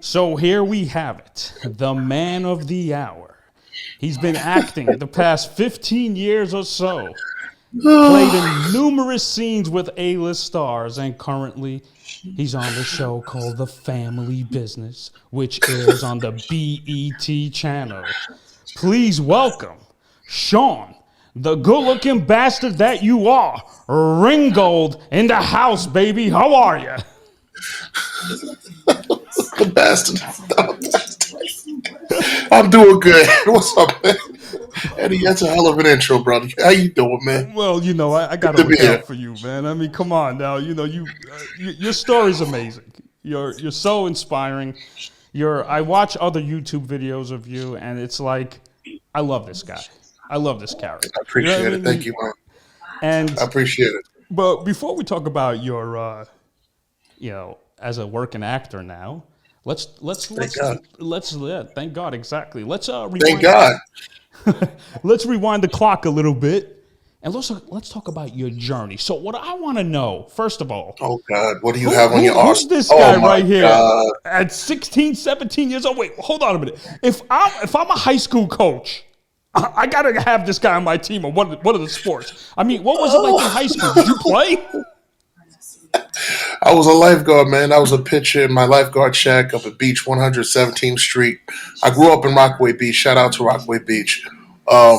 So here we have it, the man of the hour. He's been acting the past 15 years or so, played in numerous scenes with A-list stars, and currently he's on the show called The Family Business, which airs on the BET channel. Please welcome Shaun, the good-looking bastard that you are. Ringgold in the house, baby. How are you? The bastard. I'm doing good. What's up, man? Eddie, that's a hell of an intro, brother. How you doing, man? Well, I got to look out for you, man. I mean, come on now. Your story's amazing. You're so inspiring. I watch other YouTube videos of you, and it's like, I love this guy. I love this character. I appreciate it. Thank you, man. And I appreciate it. But before we talk about your, as a working actor now, let's Thank God. Thank God, exactly. Let's rewind. Thank God. Let's rewind the clock a little bit, and let's talk about your journey. So, what I want to know, first of all, oh God, what do you have on your arse? Who's this guy right here at 16, 17 years old? Wait, hold on a minute. If I'm a high school coach, I gotta have this guy on my team on one of the sports. I mean, what was it like in high school? Did you play? I was a lifeguard, man. I was a pitcher in my lifeguard shack up at Beach 117th Street. I grew up in Rockaway Beach. Shout out to Rockaway Beach. I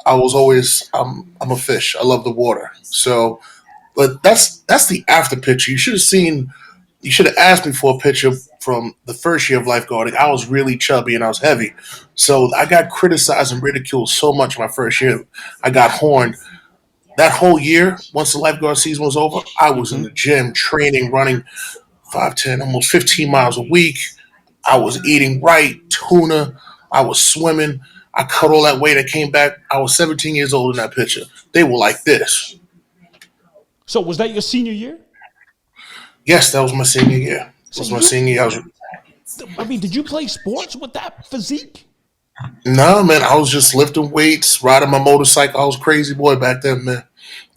was always I'm a fish. I love the water. So, but that's the after picture. You should have asked me for a picture from the first year of lifeguarding. I was really chubby and I was heavy. So I got criticized and ridiculed so much my first year. I got horned. That whole year, once the lifeguard season was over, I was in the gym training, running 5, 10, almost 15 miles a week. I was eating right, tuna. I was swimming. I cut all that weight. I came back. I was 17 years old in that picture. They were like this. So was that your senior year? Yes, that was my senior year. I mean, did you play sports with that physique? No, man. I was just lifting weights, riding my motorcycle. I was a crazy boy back then, man.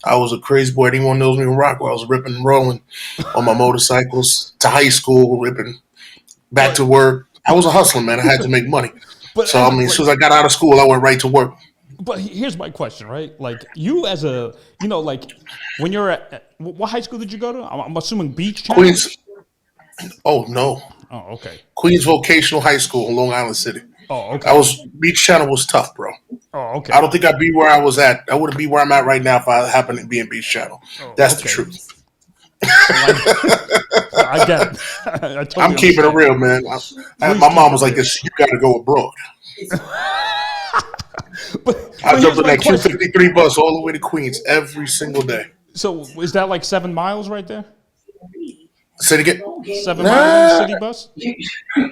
I was a crazy boy. Anyone knows me in Rockwell. I was ripping and rolling on my motorcycles to high school, ripping back to work. I was a hustler, man. I had to make money. As soon as I got out of school, I went right to work. But here's my question, right? Like, you as a, when you're at, what high school did you go to? I'm assuming Beach Channel? Queens. Oh, no. Oh, okay. Queens Vocational High School in Long Island City. Oh, okay. Beach Channel was tough, bro. Oh, okay. I don't think I'd be where I was at. I wouldn't be where I'm at right now if I happened to be in Beach Channel. That's the truth. I get it. I'm keeping it real, man. My mom was like this, you got to go abroad. I jumped on that 253 bus all the way to Queens every single day. So is that like 7 miles right there? Say it again. 7 miles on the city bus?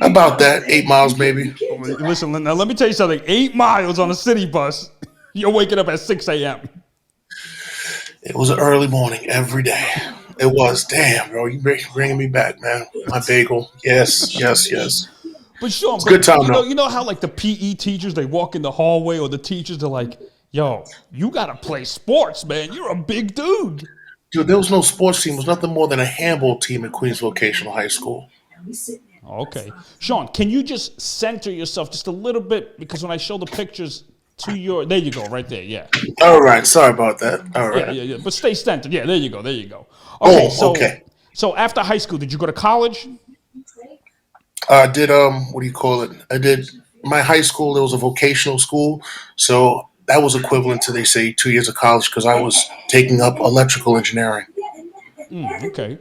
About that. 8 miles maybe. Listen, now let me tell you something. 8 miles on a city bus. You're waking up at 6 a.m. It was an early morning every day. It was. Damn, bro. You bringing me back, man. My bagel. Yes. But Shaun, good time, you know how like the PE teachers, they walk in the hallway, or the teachers are like, yo, you got to play sports, man. You're a big dude. Dude, there was no sports team. It was nothing more than a handball team at Queens Vocational High School. Okay. Shaun, can you just center yourself just a little bit? Because when I show the pictures to there you go, right there, yeah. All right, sorry about that. All right. Yeah. But stay centered. Yeah, there you go. Okay, okay. So after high school, did you go to college? I did, what do you call it? I did, my high school, there was a vocational school. So that was equivalent to, they say, 2 years of college because I was taking up electrical engineering. Okay.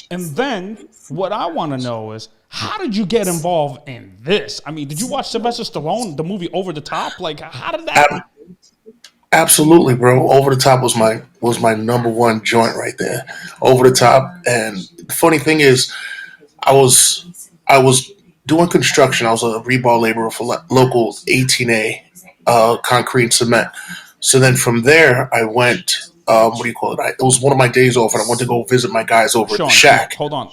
And then what I want to know is, how did you get involved in this? I mean, did you watch Sylvester Stallone, the movie Over the Top? Like, how did that? Absolutely, bro. Over the Top was my number one joint right there. Over the Top. And the funny thing is, I was doing construction. I was a rebar laborer for local 18A concrete and cement. So then from there, I went. What do you call it? It was one of my days off, and I went to go visit my guys over at the shack. Hold on.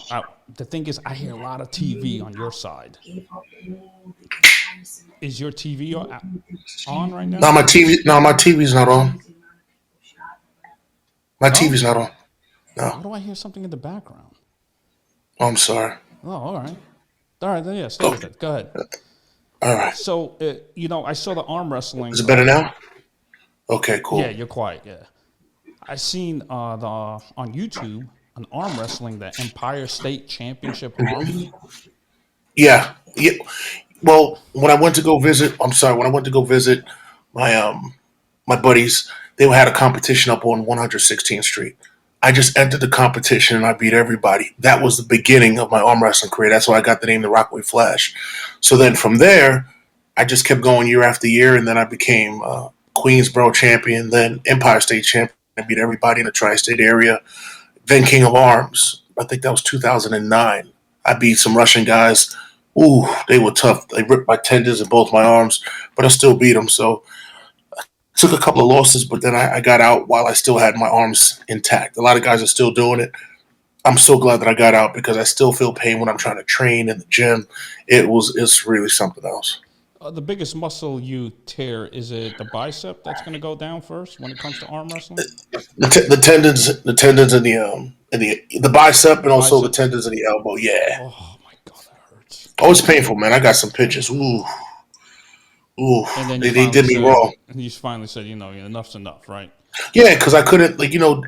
The thing is, I hear a lot of TV on your side. Is your TV on right now? No, my TV's not on. My TV's not on. No. How do I hear something in the background? Oh, I'm sorry. Oh, all right. All right, then yeah, stay with Okay. it. Go ahead. All right. So, I saw the arm Is wrestling. it better now? Okay, Yeah, cool. you're quiet. Yeah, I seen the on YouTube an arm wrestling, the Empire State Championship arm. Yeah. Yeah. Well, when I went to go visit, I'm sorry, when I went to go visit my my buddies, they had a competition up on 116th Street. I just entered the competition and I beat everybody. That was the beginning of my arm wrestling career. That's why I got the name the Rockaway Flash. So then from there, I just kept going year after year, and then I became Queensboro champion, then Empire State champion. I beat everybody in the tri-state area. Then King of Arms. I think that was 2009. I beat some Russian guys. Ooh, they were tough. They ripped my tendons in both my arms, but I still beat them. So took a couple of losses, but then I got out while I still had my arms intact. A lot of guys are still doing it. I'm so glad that I got out because I still feel pain when I'm trying to train in the gym. It's really something else. The biggest muscle you tear, is it the bicep that's going to go down first when it comes to arm wrestling? The tendons in the bicep, and also the Bicep. tendons in the elbow. Yeah, Oh my god, that hurts. oh, it's painful, man. I got some pictures. Ooh, ooh, And then they did me wrong. you finally said, enough's enough, right? Yeah, because I couldn't,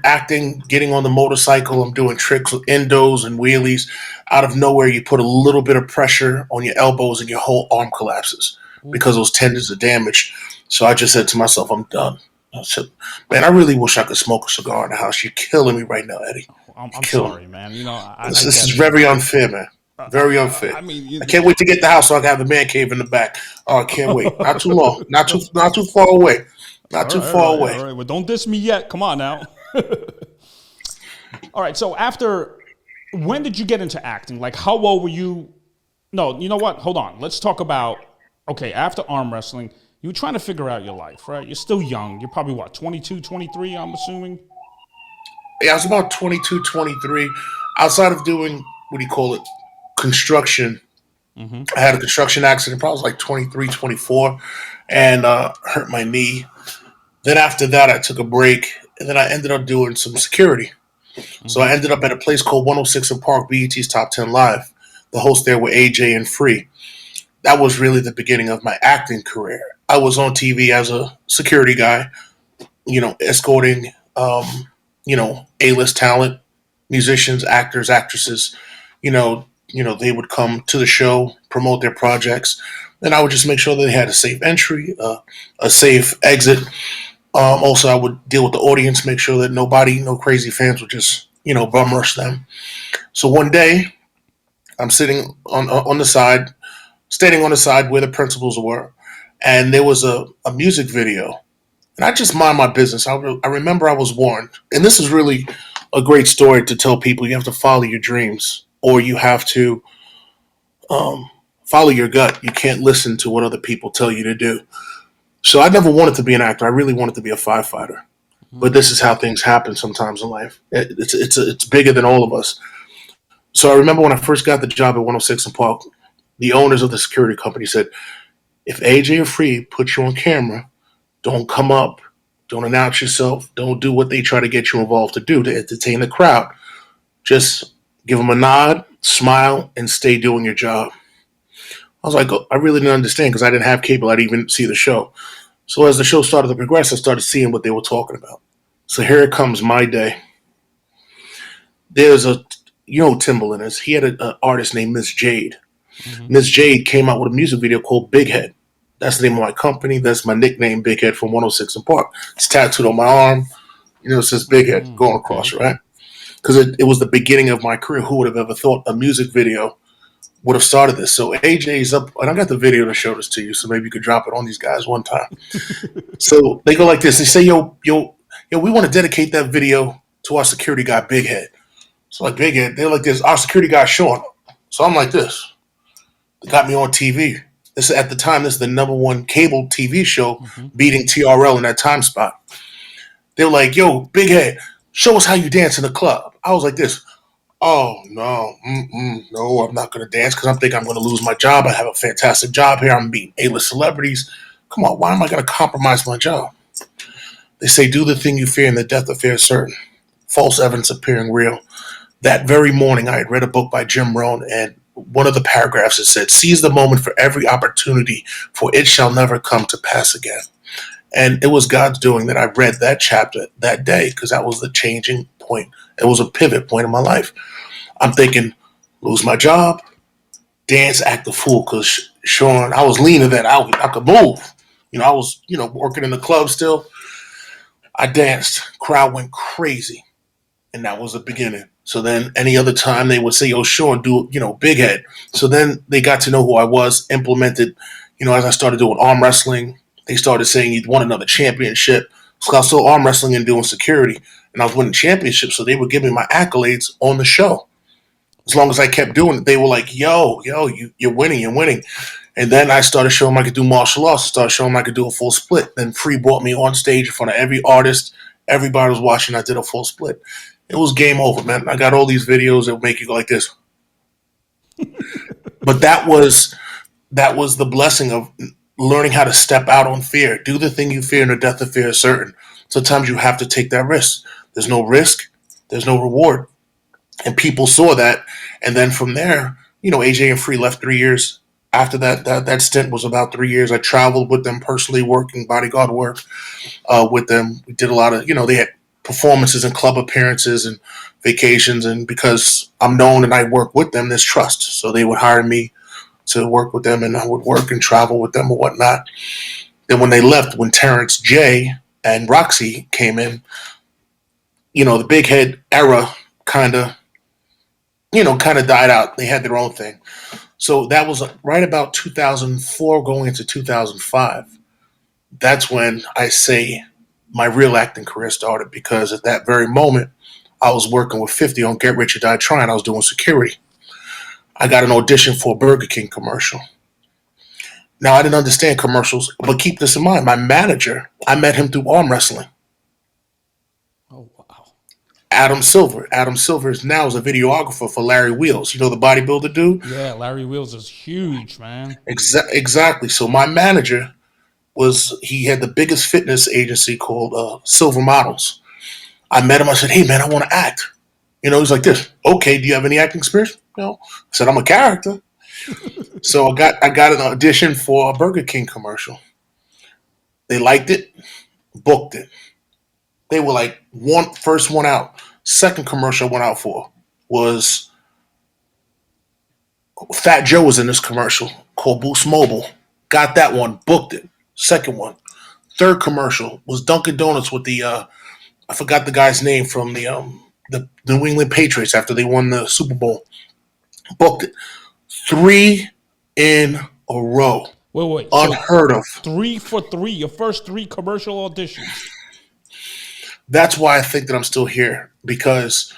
acting, getting on the motorcycle. I'm doing tricks with endos and wheelies. Out of nowhere, you put a little bit of pressure on your elbows, and your whole arm collapses Oof. because those tendons are damaged. So I just said to myself, I'm done. I said, man, I really wish I could smoke a cigar in the house. You're killing me right now, Eddie. You're I'm killing me. sorry, man. I This get is it. very unfair, man. Very unfair. I mean, I can't wait to get the house so I can have the man cave in the back. Oh, I can't wait. Not too long. Not too far away. Not too far away. all right. Well, don't diss me yet. Come on now. All right. So when did you get into acting? Like, how old were you? No, you know what? Hold on. Let's talk about, okay, after arm wrestling, you were trying to figure out your life, right? You're still young. You're probably, what, 22, 23, I'm assuming? Yeah, I was about 22, 23. Outside of doing, what do you call it, construction, Mm-hmm. I had a construction accident, probably like 23, 24, and hurt my knee. Then after that, I took a break, and then I ended up doing some security. So Mm-hmm. I ended up at a place called 106 in Park, BET's Top 10 Live. The host there were AJ and Free. That was really the beginning of my acting career. I was on TV as a security guy, escorting, A-list talent, musicians, actors, actresses. They would come to the show, promote their projects, and I would just make sure that they had a safe entry, a safe exit. Also, I would deal with the audience, make sure that nobody, no crazy fans would just, bum rush them. So one day, I'm sitting on the side, standing on the side where the principals were, and there was a music video. And I just mind my business. I remember I was warned, and this is really a great story to tell people. You have to follow your dreams, or you have to follow your gut. You can't listen to what other people tell you to do. So I never wanted to be an actor. I really wanted to be a firefighter. But this is how things happen sometimes in life. It's bigger than all of us. So I remember when I first got the job at 106 in Park, the owners of the security company said, if AJ or Free put you on camera, don't come up, don't announce yourself, don't do what they try to get you involved to do to entertain the crowd. Just give them a nod, smile, and stay doing your job. I was like, oh, I really didn't understand because I didn't have cable. I didn't even see the show. So as the show started to progress, I started seeing what they were talking about. So here it comes my day. There's Timbaland is. He had an artist named Miss Jade. Mm-hmm. Miss Jade came out with a music video called Big Head. That's the name of my company. That's my nickname, Big Head from 106 in Park. It's tattooed on my arm. It says Big Head going across, Okay. right? Because it was the beginning of my career. Who would have ever thought a music video would have started this? So AJ's up, and I got the video to show this to you, so maybe you could drop it on these guys one time. So they go like this. They say, yo, we want to dedicate that video to our security guy, Big Head. So like Big Head, they're like this, our security guy, Shaun. So I'm like this. They got me on TV. This at the time, this is the number one cable TV show, Mm-hmm. beating TRL in that time spot. They were like, yo, Big Head, show us how you dance in the club. I was like this. Oh, no, no, I'm not going to dance because I'm thinking I'm going to lose my job. I have a fantastic job here. I'm beating A-list celebrities. Come on, why am I going to compromise my job? They say, do the thing you fear and the death of fear is certain. False evidence appearing real. That very morning, I had read a book by Jim Rohn, and one of the paragraphs that said, "Seize the moment for every opportunity, for it shall never come to pass again." And it was God's doing that I read that chapter that day because that was the changing point. It was a pivot point in my life. I'm thinking, lose my job, dance, act a fool because Shaun, I was leaner then. I could move. I was, working in the club still. I danced. Crowd went crazy. And that was the beginning. So then any other time they would say, "Oh, Shaun, do, big head." So then they got to know who I was, implemented, as I started doing arm wrestling, they started saying you won another championship. So I was still arm wrestling and doing security, and I was winning championships. So they would give me my accolades on the show. As long as I kept doing it, they were like, yo, you're winning, you're winning. And then I started showing them I could do martial arts. I started showing them I could do a full split. Then Free brought me on stage in front of every artist. Everybody was watching. I did a full split. It was game over, man. I got all these videos that would make you go like this. But that was the blessing of learning how to step out on fear. Do the thing you fear, and the death of fear is certain. Sometimes you have to take that risk. There's no risk, there's no reward. And people saw that. And then from there, AJ and Free left 3 years. After that stint was about 3 years. I traveled with them personally, working bodyguard work with them. We did a lot of, they had performances and club appearances and vacations. And because I'm known and I work with them, there's trust. So they would hire me to work with them, and I would work and travel with them or whatnot. Then when they left, when Terrence J and Roxy came in, the big head era kind of died out. They had their own thing. So that was right about 2004 going into 2005. That's when I say my real acting career started, because at that very moment, I was working with 50 on Get Rich or Die Trying. I was doing security. I got an audition for a Burger King commercial. Now, I didn't understand commercials, but keep this in mind. My manager, I met him through arm wrestling. Oh wow. Adam Silver. Adam Silver is now a videographer for Larry Wheels. You know the bodybuilder dude? Yeah, Larry Wheels is huge, man. Exactly. So my manager he had the biggest fitness agency called Silver Models. I met him. I said, "Hey, man, I want to act." He's like this. "Okay, do you have any acting experience?" No. I said, "I'm a character." So I got an audition for a Burger King commercial. They liked it, booked it. They were like first one out. Second commercial I went out for was Fat Joe was in this commercial called Boost Mobile. Got that one, booked it. Second one. Third commercial was Dunkin' Donuts with the I forgot the guy's name from the New England Patriots after they won the Super Bowl. Booked it. Three in a row. Wait. So Unheard of. 3 for 3. Your first 3 commercial auditions. That's why I think that I'm still here, because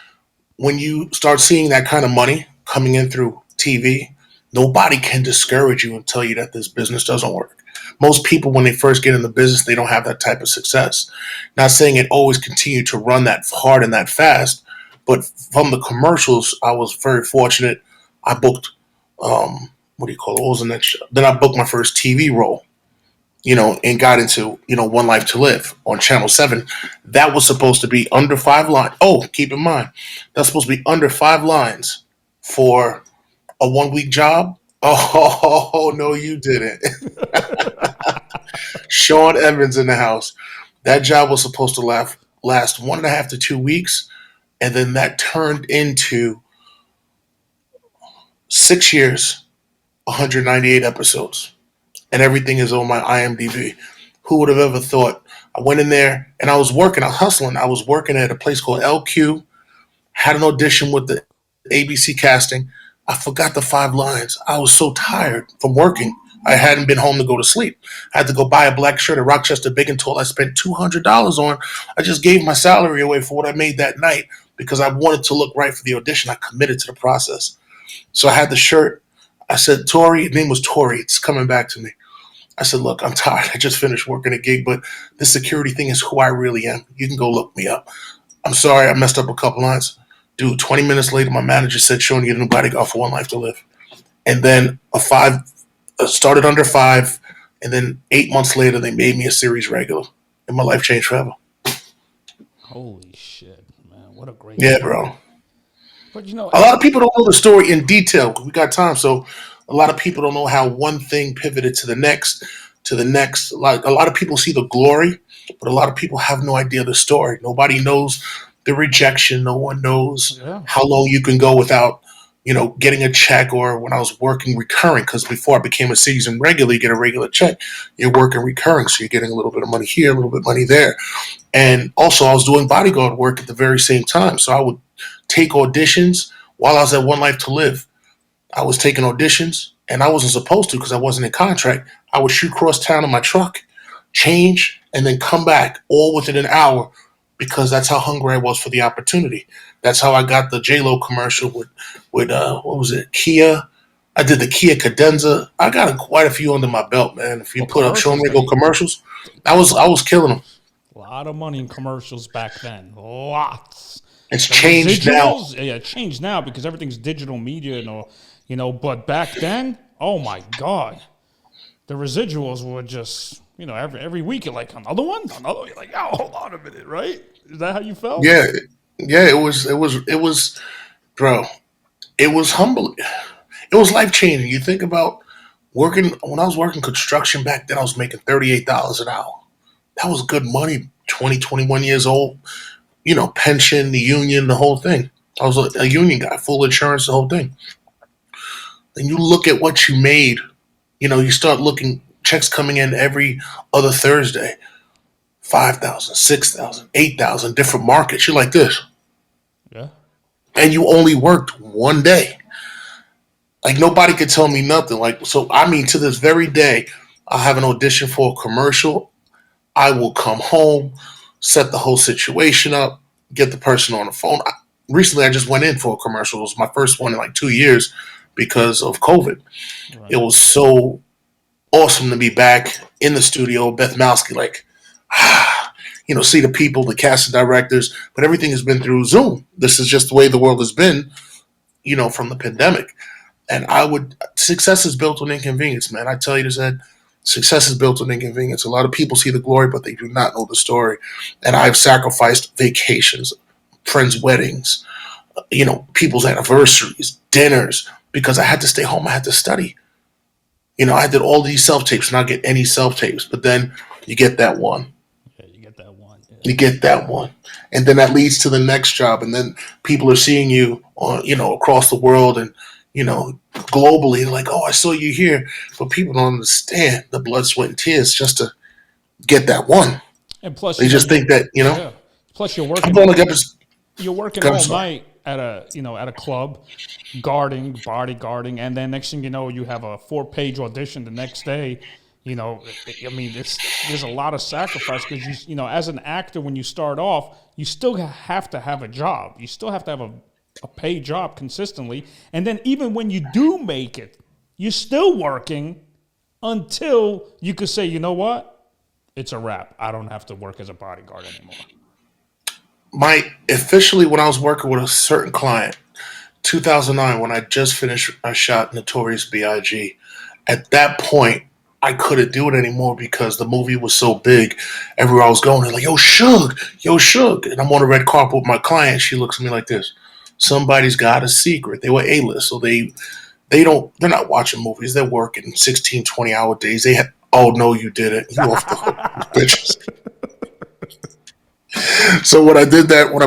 when you start seeing that kind of money coming in through TV, nobody can discourage you and tell you that this business doesn't work. Most people, when they first get in the business, they don't have that type of success. Not saying it always continued to run that hard and that fast, but from the commercials, I was very fortunate. I booked, what do you call it? What was the next show? Then I booked my first TV role, and got into, One Life to Live on Channel 7. That was supposed to be under 5 lines. Oh, keep in mind, that's supposed to be under 5 lines for a 1 week job. Oh, no, you didn't. Shaun Evans in the house. That job was supposed to last 1.5 to 2 weeks. And then that turned into 6 years, 198 episodes. And everything is on my IMDb. Who would have ever thought? I went in there and I was working, I was hustling. I was working at a place called LQ, had an audition with the ABC casting. I forgot the 5 lines. I was so tired from working. I hadn't been home to go to sleep. I had to go buy a black shirt at Rochester Big and Tall. I spent $200 on. I just gave my salary away for what I made that night because I wanted to look right for the audition. I committed to the process. So I had the shirt. I said, Tori, his name was Tori. It's coming back to me. I said, look, I'm tired. I just finished working a gig, but this security thing is who I really am. You can go look me up. I'm sorry I messed up a couple lines. Dude, 20 minutes later, my manager said, Shaun, you get a new bodyguard for One Life to Live. And then started under 5, and then 8 months later, they made me a series regular, and my life changed forever. Holy shit, man! What a great Yeah, story. bro. But you know, A lot of people don't know the story in detail. We got time, so a lot of people don't know how one thing pivoted to the next, to the next. Like a lot of people see the glory, but a lot of people have no idea the story. Nobody knows the rejection. No one knows yeah, how long you can go without, getting a check. Or when I was working recurring, because before I became a season regular, you get a regular check. You're working recurring, so you're getting a little bit of money here, a little bit of money there. And also, I was doing bodyguard work at the very same time. So I would take auditions while I was at One Life to Live. I was taking auditions, and I wasn't supposed to because I wasn't in contract. I would shoot cross town in my truck, change, and then come back all within an hour because that's how hungry I was for the opportunity. That's how I got the J-Lo commercial with what was it, Kia? I did the Kia Cadenza. I got quite a few under my belt, man. If you well, put up Shaun commercials Ringgold they commercials, I was killing them. a lot of money in commercials back then. Lots. It's The changed now. residuals, yeah, it changed now because everything's digital media and all, But back then, oh my god, the residuals were just, every week you're like another one, another. You're like, oh, hold on a minute, right? Is that how you felt? Yeah, yeah. It was, bro. It was humbling. It was life changing. You think about working when I was working construction back then. I was making $38 an hour. That was good money. 20, 21 years old. Pension, the union, the whole thing. I was a union guy, full insurance, the whole thing. Then you look at what you made. You start looking checks coming in every other Thursday. 5,000, 6,000, 8,000, different markets. You're like this. Yeah. And you only worked one day. Like nobody could tell me nothing. Like, so I mean, to this very day, I'll have an audition for a commercial. I will come home, set the whole situation up, get the person on the phone. Recently, I just went in for a commercial. It was my first one in like 2 years because of COVID. Right. It was so awesome to be back in the studio. Beth Mowski, like, see the people, the cast and directors, but everything has been through Zoom. This is just the way the world has been, from the pandemic. And success is built on inconvenience, man. I tell you this, Ed, success is built on inconvenience. A lot of people see the glory, but they do not know the story. And I've sacrificed vacations, friends' weddings, people's anniversaries, dinners, because I had to stay home. I had to study. I did all these self tapes, not get any self tapes, but then you get that one. Yeah, you get that one. Yeah. You get that one. And then that leads to the next job. And then people are seeing you on, across the world and, globally, like, oh, I saw you here. But people don't understand the blood, sweat, and tears just to get that one. And plus, They just think that, yeah. Plus, you're I'm working. going to get You're working I'm all sorry. night at a club, bodyguarding, and then next thing you know, you have a 4-page audition the next day. I mean, there's a lot of sacrifice because as an actor, when you start off, you still have to have a job. You still have to have a paid job consistently, and then even when you do make it, you're still working until you could say, you know what, it's a wrap. I don't have to work as a bodyguard anymore. Officially, when I was working with a certain client, 2009, when I just finished, I shot Notorious B.I.G. At that point, I couldn't do it anymore because the movie was so big. Everywhere I was going, they're like, yo, Suge. And I'm on a red carpet with my client. She looks at me like this. Somebody's got a secret. They were A-list, so they're not watching movies. They're working 16, 20-hour days. Oh, no, you didn't. You off the hook, bitches. So when I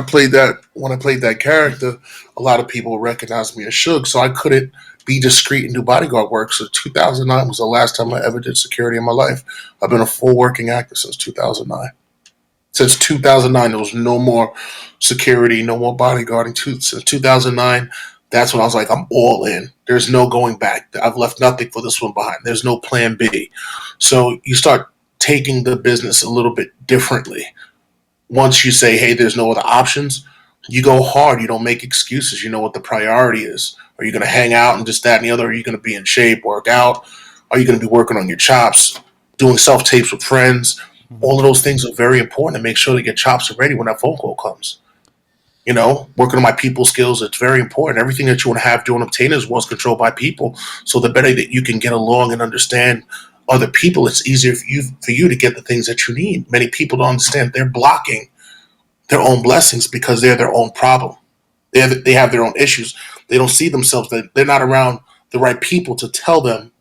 played that character, a lot of people recognized me as Suge. So I couldn't be discreet and do bodyguard work. So 2009 was the last time I ever did security in my life. I've been a full working actor since 2009. Since 2009, there was no more security, no more bodyguarding. Since 2009, that's when I was like, I'm all in. There's no going back. I've left nothing for this one behind. There's no plan B. So you start taking the business a little bit differently. Once you say, hey, there's no other options, you go hard. You don't make excuses. You know what the priority is. Are you going to hang out and just that and the other? Are you going to be in shape, work out? Are you going to be working on your chops, doing self-tapes with friends? All of those things are very important to make sure that your chops are ready when that phone call comes. Working on my people skills, it's very important. Everything that you want to have during obtainers was controlled by people. So the better that you can get along and understand other people, it's easier for you to get the things that you need. Many people don't understand they're blocking their own blessings because they're their own problem. They have their own issues. They don't see themselves. They're not around the right people to tell them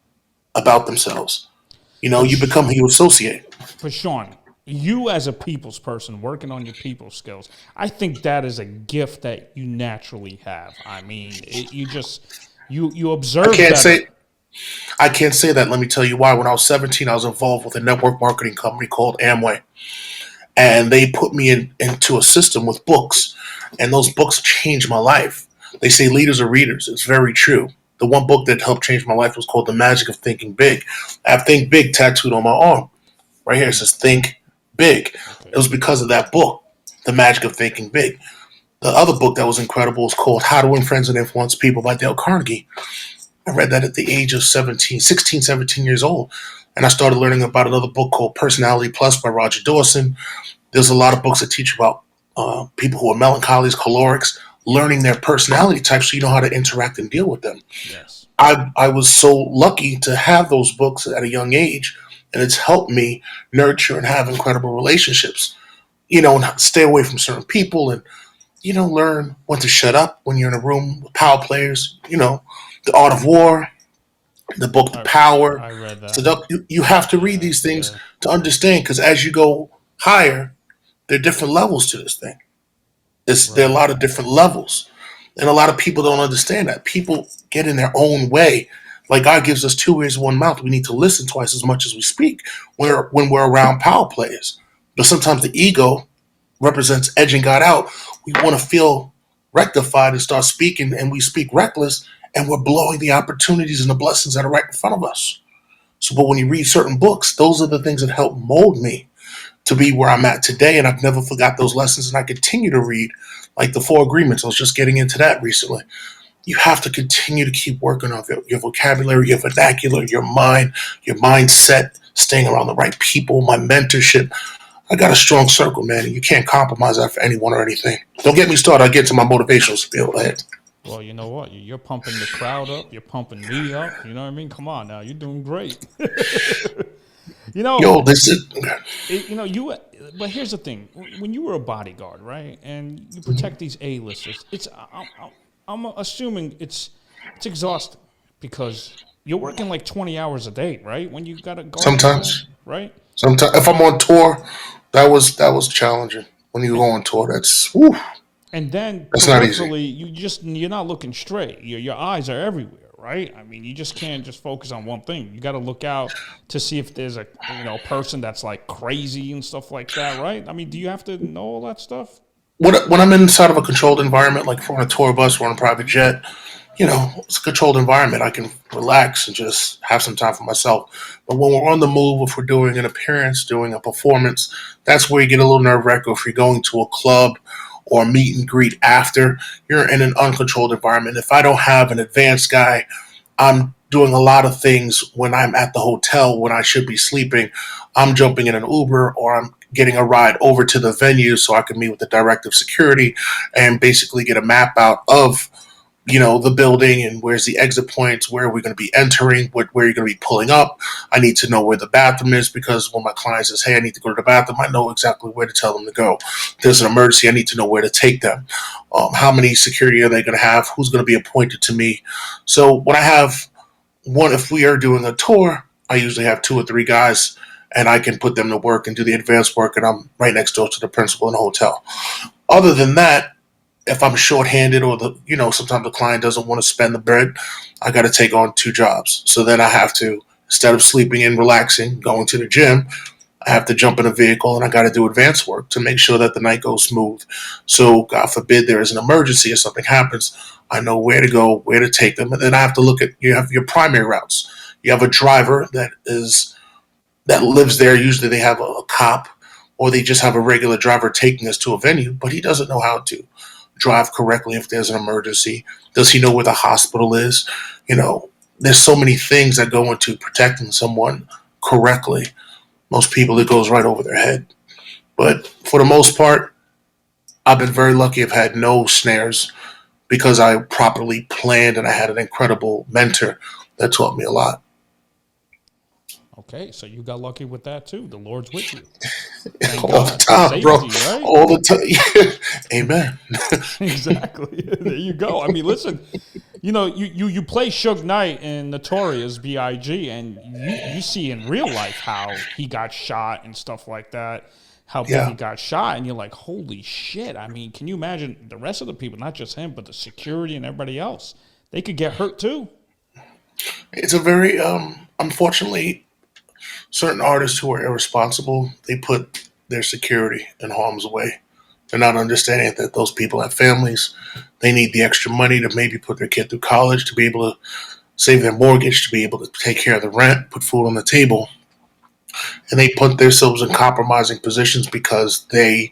about themselves. But You become who you associate. but Sean, you as a people's person working on your people skills, I think that is a gift that you naturally have. I mean, you just you I observe can't better. say I can't say that. Let me tell you why. When I was 17, I was involved with a network marketing company called Amway, and they put me into a system with books, and those books changed my life. They say leaders are readers. It's very true. The one book that helped change my life was called The Magic of Thinking Big. I have Think Big tattooed on my arm. Right here it says Think Big. It Okay. was because of that book, The Magic of Thinking Big. The other book that was incredible is called How to Win Friends and Influence People by Dale Carnegie. I read that at the age of 17, 16, 17 years old. And I started learning about another book called Personality Plus by Roger Dawson. There's a lot of books that teach about people who are melancholies, cholerics, learning their personality types so you know how to interact and deal with them. Yes. I was so lucky to have those books at a young age, and it's helped me nurture and have incredible relationships. And stay away from certain people and, learn when to shut up when you're in a room with power players, The Art of War, the book The I Power. I read So that. you have to read Yeah. these things Yeah. to understand because as you go higher, there are different levels to this thing. There are a Right. lot of different levels. And a lot of people don't understand that. People get in their own way. Like God gives us two ears, one mouth. We need to listen twice as much as we speak when we're around power players. But sometimes the ego represents edging God out. We want to feel rectified and start speaking, and we speak reckless, and we're blowing the opportunities and the blessings that are right in front of us. So, but when you read certain books, those are the things that help mold me to be where I'm at today. And I've never forgot those lessons. And I continue to read, like the Four Agreements. I was just getting into that recently. You have to continue to keep working on your vocabulary, your vernacular, your mind, your mindset, staying around the right people, my mentorship. I got a strong circle, man, and you can't compromise that for anyone or anything. Don't get me started. I'll get to my motivational spiel ahead. Well, you know what? You're pumping the crowd up. You're pumping me up. You know what I mean? Come on now. You're doing great. you know, Yo, this is you. But here's the thing: when you were a bodyguard, right, and you protect these A-listers, I'm assuming it's exhausting because you're working like 20 hours a day, right? When you got to guard people, sometimes. right? Sometimes if I'm on tour, that was challenging. When you go And on tour, and then that's not easy. peripherally, you're not looking straight. Your eyes are everywhere, right? I mean, you just can't just focus on one thing. You got to look out to see if there's a person that's like crazy and stuff like that, right? I mean, do you have to know all that stuff? When I'm inside of a controlled environment, like if we're on a tour bus or on a private jet, it's a controlled environment. I can relax and just have some time for myself. But when we're on the move, if we're doing an appearance, doing a performance, that's where you get a little nerve wracking. If you're going to a club or a meet and greet after, you're in an uncontrolled environment. If I don't have an advanced guy, I'm doing a lot of things when I'm at the hotel when I should be sleeping. I'm jumping in an Uber or I'm getting a ride over to the venue so I can meet with the director of security and basically get a map out of the building and where's the exit points, where we're going to be entering, where you're going to be pulling up. I need to know where the bathroom is because when my client says, hey, I need to go to the bathroom, I know exactly where to tell them to go. If there's an emergency, I need to know where to take them. How many security are they going to have? Who's going to be appointed to me? So when I have if we are doing a tour, I usually have two or three guys and I can put them to work and do the advanced work and I'm right next door to the principal in the hotel. Other than that, if I'm shorthanded or sometimes the client doesn't want to spend the bread, I got to take on two jobs. So then I have to, instead of sleeping and relaxing, going to the gym, I have to jump in a vehicle and I got to do advanced work to make sure that the night goes smooth. So God forbid there is an emergency or something happens, I know where to go, where to take them. And then I have to look at, you have your primary routes. You have a driver that lives there. Usually they have a cop or they just have a regular driver taking us to a venue, but he doesn't know how to drive correctly if there's an emergency? Does he know where the hospital is? There's so many things that go into protecting someone correctly. Most people, it goes right over their head. But for the most part, I've been very lucky. I've had no snares because I properly planned and I had an incredible mentor that taught me a lot. Okay, so you got lucky with that too. The Lord's with you. Thank All the God. time, bro. Safety, right? All the time. Amen. Exactly. There you go. I mean, listen, you play Suge Knight in Notorious B.I.G. and you see in real life how he got shot and stuff like that, how Yeah. Biggie got shot, and you're like, holy shit. I mean, can you imagine the rest of the people, not just him, but the security and everybody else? They could get hurt too. It's a very unfortunately certain artists who are irresponsible, they put their security in harm's way. They're not understanding that those people have families. They need the extra money to maybe put their kid through college, to be able to save their mortgage, to be able to take care of the rent, put food on the table. And they put themselves in compromising positions because they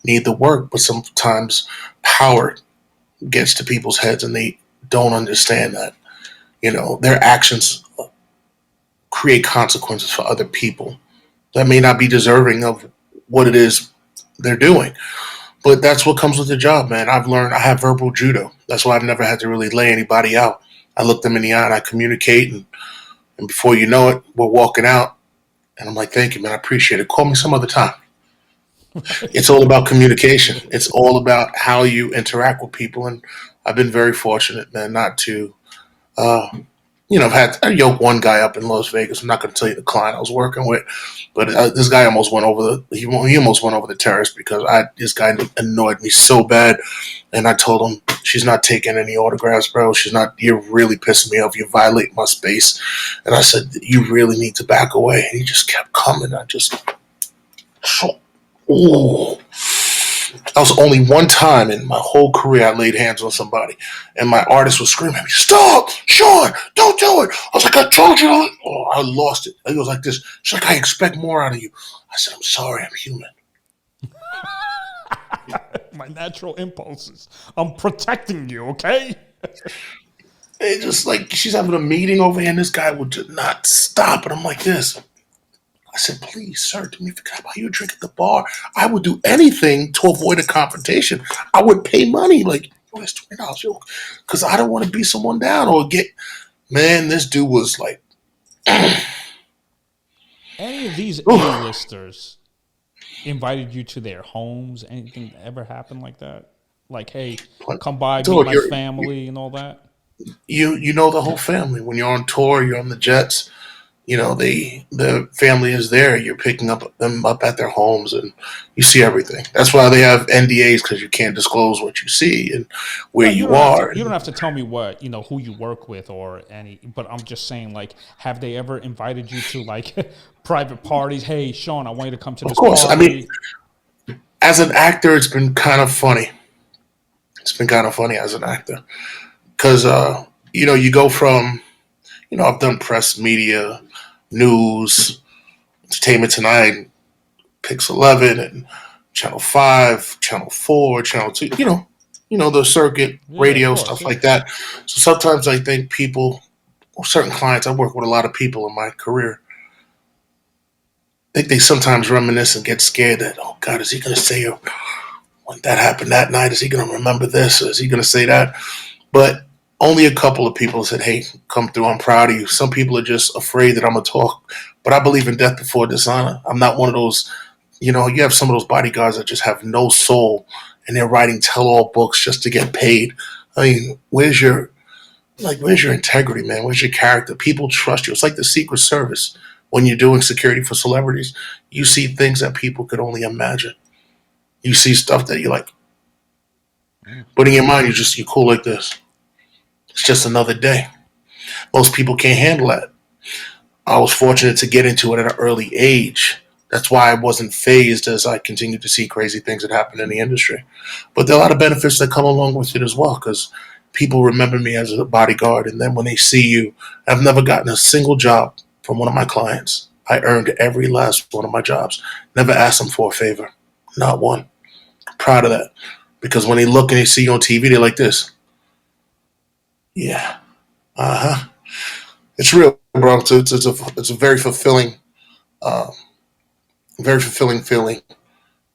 need the work. But sometimes power gets to people's heads and they don't understand that. Their actions create consequences for other people that may not be deserving of what it is they're doing. But that's what comes with the job, man. I've learned I have verbal judo. That's why I've never had to really lay anybody out. I look them in the eye and I communicate, and before you know it, we're walking out. And I'm like, thank you, man. I appreciate it. Call me some other time. It's all about communication. It's all about how you interact with people. And I've been very fortunate, man, not to uh, I yoked one guy up in Las Vegas. I'm not going to tell you the client I was working with, but this guy almost went over he almost went over the terrace because this guy annoyed me so bad, and I told him, she's not taking any autographs, bro. She's not. You're really pissing me off. You violate my space, and I said, you really need to back away. And he just kept coming. I just, ooh. That was only one time in my whole career I laid hands on somebody, and my artist was screaming at me, "Stop, Shaun! Don't do it!" I was like, "I told you." Oh, I lost it. It was like this. She's like, "I expect more out of you." I said, "I'm sorry, I'm human." My natural impulses. I'm protecting you, okay? It just like she's having a meeting over here, and this guy would just not stop, and I'm like this. I said, "Please, sir, do me a favor. Can I buy you a drink at the bar?" I would do anything to avoid a confrontation. I would pay money, like, that's $20, because I don't want to beat someone down or get. Man, this dude was like, Any of these A-listers invited you to their homes? Anything ever happened like that? Like, hey, come by, meet dude, my family and all that? you know the whole family. When you're on tour, you're on the jets. The family is there. You're picking them up at their homes, and you see everything. That's why they have NDAs, because you can't disclose what you see and where No, you are. you don't have to tell me what, who you work with or any, but I'm just saying, like, have they ever invited you to, like, private parties? Hey, Shaun, I want you to come to Of this course, I mean, party. as an actor, it's been kind of funny. It's been kind of funny as an actor because you go from I've done press, media, news, Entertainment Tonight, Pix 11, and Channel 5, Channel 4, Channel 2. The circuit, Yeah, of radio, course, stuff yeah. like that. So sometimes I think people, or certain clients, I work with a lot of people in my career. I think they sometimes reminisce and get scared that, oh God, is he going to say when that happened that night? Is he going to remember this? Or is he going to say that? But only a couple of people said, hey, come through. I'm proud of you. Some people are just afraid that I'm going to talk. But I believe in death before dishonor. I'm not one of those, you have some of those bodyguards that just have no soul and they're writing tell-all books just to get paid. I mean, where's your integrity, man? Where's your character? People trust you. It's like the Secret Service. When you're doing security for celebrities, you see things that people could only imagine. You see stuff that you're like, but in your mind, you're cool like this. It's just another day. Most people can't handle that. I was fortunate to get into it at an early age. That's why I wasn't phased as I continued to see crazy things that happen in the industry. But there are a lot of benefits that come along with it as well, because people remember me as a bodyguard. And then when they see you, I've never gotten a single job from one of my clients. I earned every last one of my jobs. Never asked them for a favor. Not one. Proud of that. Because when they look and they see you on TV, they're like this. Yeah. Uh-huh. It's real, bro. It's a uh, very fulfilling feeling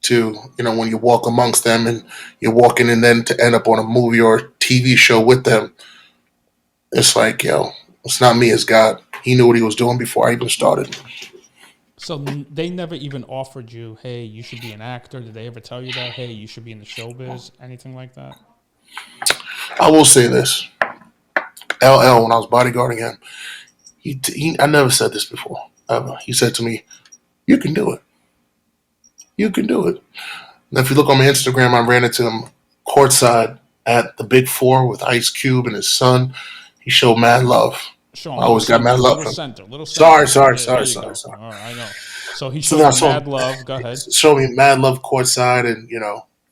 to when you walk amongst them and you're walking and then to end up on a movie or TV show with them. It's like it's not me, it's God. He knew what he was doing before I even started. So they never even offered you, hey, you should be an actor. Did they ever tell you that? Hey, you should be in the showbiz? Anything like that? I will say this. LL, when I was bodyguarding him, I never said this before, ever. He said to me, you can do it. You can do it. And if you look on my Instagram, I ran into him courtside at the Big Four with Ice Cube and his son. He showed mad love. Shaun, I always got mad love for him. little Sorry, center. sorry, Yeah, there sorry, you sorry, go. sorry. All right, I know. So he So showed now, you mad love. Go ahead. showed me mad love courtside, and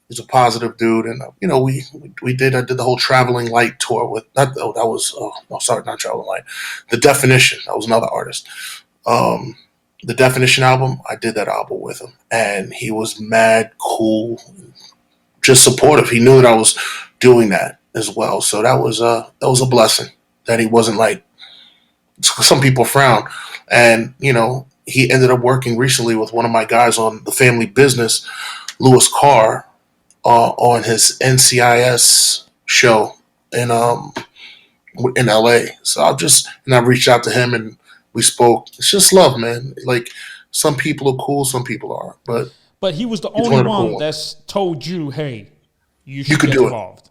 he's a positive dude. And we did. I did the whole Traveling Light tour with that. Oh, that was no, sorry, not Traveling Light. The Definition. That was another artist. The Definition album. I did that album with him, and he was mad cool, just supportive. He knew that I was doing that as well. So that was a blessing that he wasn't like some people frown. And he ended up working recently with one of my guys on the family business, Lewis Carr, on his NCIS show in LA. So I reached out to him and we spoke. It's just love, man. Like some people are cool, some people aren't. But he was the he's only of the cool one ones. that's told you, hey, you You should could get do it. involved.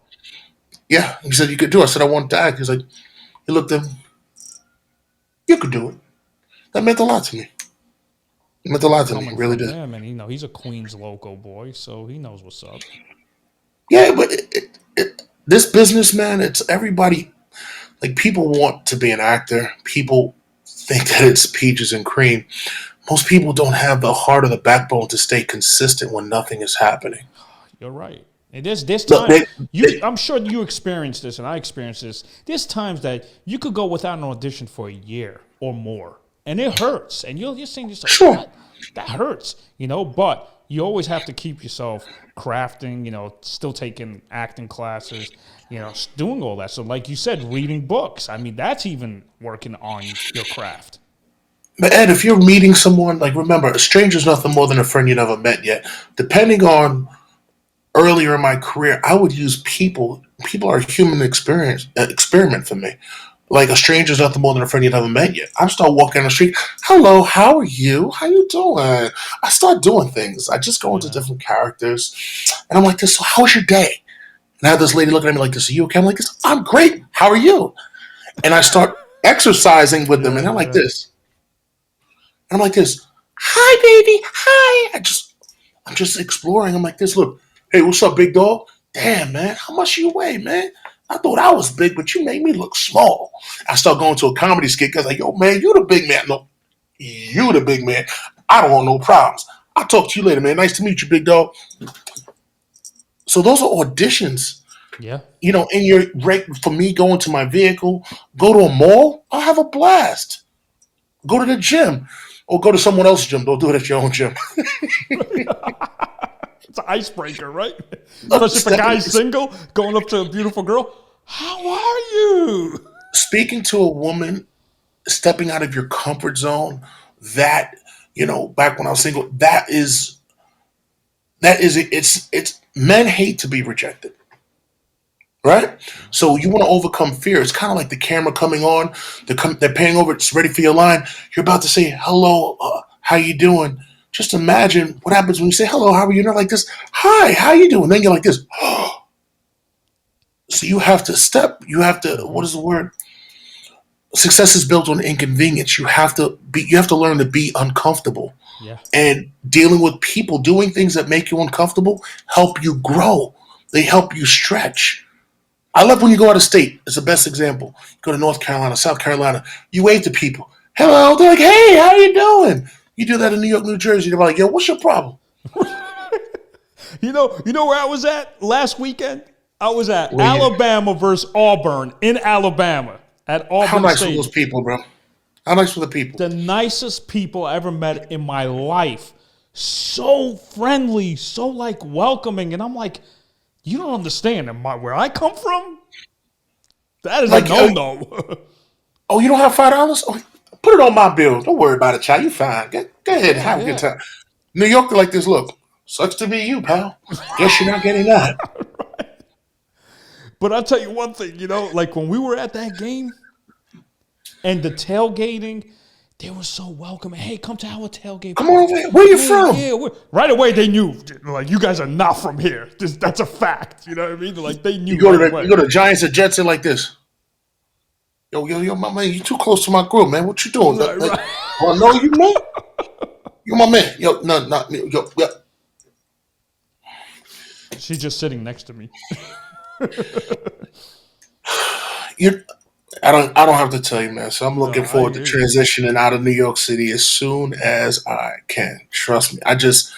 Yeah, he said you could do it. I said I want that. He's like, he looked at him. You could do it. That meant a lot to me. It meant a lot to me. It Coming really from did. him, and he's a Queens local boy, so he knows what's up. Yeah, but this business, man, it's everybody. Like people want to be an actor. People think that it's peaches and cream. Most people don't have the heart or the backbone to stay consistent when nothing is happening. You're right. And there's Look, time I'm sure you experienced this, and I experienced this. There's times that you could go without an audition for a year or more, and it hurts. And you're saying to yourself, sure. what? That hurts, But you always have to keep yourself crafting, still taking acting classes, doing all that. So, like you said, reading books. I mean, that's even working on your craft. But Ed, if you're meeting someone, like remember, a stranger's nothing more than a friend you never met yet. Depending on earlier in my career, I would use people. People are a human experiment for me. Like a stranger's nothing more than a friend you never met yet. I start walking down the street. Hello, how are you? How you doing? I start doing things. I just go into Yeah. different characters, and I'm like this. So how was your day? And I have this lady looking at me like this. Are you okay? I'm like this. I'm great. How are you? And I start exercising with them, and I'm like this. And I'm like this. Hi, baby. Hi. I'm just exploring. I'm like this. Look. Hey, what's up, big dog? Damn, man. How much you weigh, man? I thought I was big, but you made me look small. I start going to a comedy skit because like, yo, man, you the big man. No, you the big man. I don't want no problems. I'll talk to you later, man. Nice to meet you, big dog. So those are auditions. Yeah. In your right for me going to my vehicle, go to a mall, I'll have a blast. Go to the gym. Or go to someone else's gym. Don't do it at your own gym. It's an icebreaker, right? Especially if a guy's single, going up to a beautiful girl. How are you? Speaking to a woman, stepping out of your comfort zone, that, back when I was single, it's men hate to be rejected. Right? So you want to overcome fear. It's kind of like the camera coming on, they're paying over, it's ready for your line. You're about to say, hello, how you doing? Just imagine what happens when you say, hello, how are you? You're not like this, hi, how you doing? Then you're like this. So you have to, what is the word? Success is built on inconvenience. You have to learn to be uncomfortable. Yeah. And dealing with people, doing things that make you uncomfortable, help you grow. They help you stretch. I love when you go out of state. It's the best example. You go to North Carolina, South Carolina. You wave to people. Hello. They're like, hey, how you doing? You do that in New York, New Jersey. They're like, yo, what's your problem? You know where I was at last weekend? I was at Where you? Alabama versus Auburn in Alabama at Auburn How nice Stadium. were those people, bro? How nice were the people? The nicest people I ever met in my life. So friendly, so like welcoming. And I'm like, you don't understand where I come from? That is Like, a no-no. Oh, you don't have $5? Oh, put it on my bill. Don't worry about it, child. You fine. Go ahead and have a good time. New York, like this. Look, sucks to be you, pal. Guess you're not getting that. Right. But I'll tell you one thing, like when we were at that game and the tailgating, They were so welcoming. Hey, come to our tailgate Come party. on, man. Where you from? Yeah. Right away, they knew. Like, you guys are not from here. That's a fact. You know what I mean? Like, they knew right away. You go to Giants and Jets and like this. Yo, my man, you too close to my grill, man. What you doing? Right. Oh, I know you, man. You my man. Yo, yo. She's just sitting next to me. I don't have to tell you, man. So I'm looking forward to transitioning out of New York City as soon as I can. Trust me. I just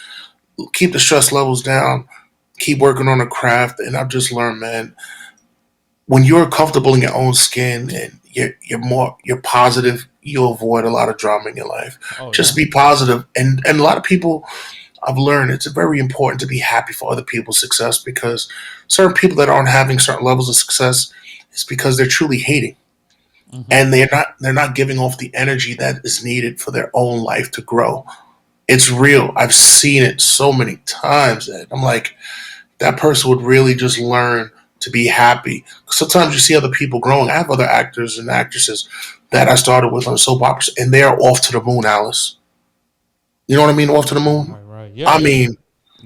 keep the stress levels down, keep working on the craft, and I've just learned, man, when you're comfortable in your own skin and you're positive, you'll avoid a lot of drama in your life. Just be positive. And a lot of people, I've learned it's very important to be happy for other people's success, because certain people that aren't having certain levels of success is because they're truly hating. Mm-hmm. And they're not giving off the energy that is needed for their own life to grow. It's real. I've seen it so many times that I'm like, that person would really just learn to be happy. Sometimes you see other people growing. I have other actors and actresses that I started with on soap operas, and they are off to the moon, Alice. You know what I mean? Off to the moon? Right. Yeah. I mean,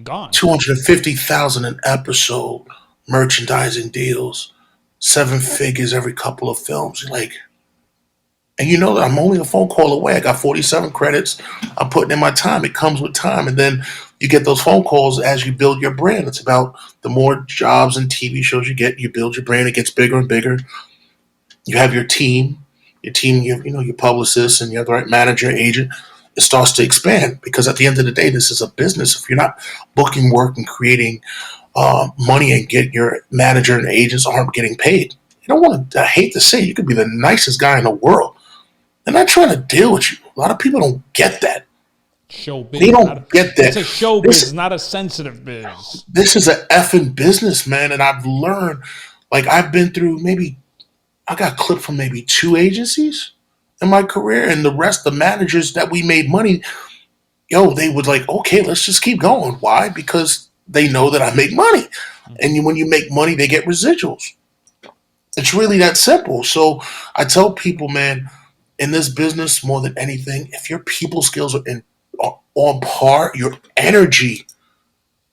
gone. $250,000 an episode, merchandising deals, 7 figures every couple of films. You're like, and you know that I'm only a phone call away. I got 47 credits. I'm putting in my time. It comes with time. And then you get those phone calls as you build your brand. It's about the more jobs and TV shows you get, you build your brand. It gets bigger and bigger. You have your team, your publicist, and you have the right manager, agent. It starts to expand, because at the end of the day, this is a business. If you're not booking work and creating money, and get your manager and agents aren't getting paid, you don't want to, I hate to say, you could be the nicest guy in the world. They're not trying to deal with you. A lot of people don't get that. Showbiz. They don't get that. It's a showbiz, not a sensitive biz. This is an effing business, man. And I've learned, like, I've been through I got clipped from maybe 2 agencies in my career. And the rest, the managers that we made money, they would like, okay, let's just keep going. Why? Because they know that I make money. And when you make money, they get residuals. It's really that simple. So I tell people, man, in this business, more than anything, if your people skills are on par, your energy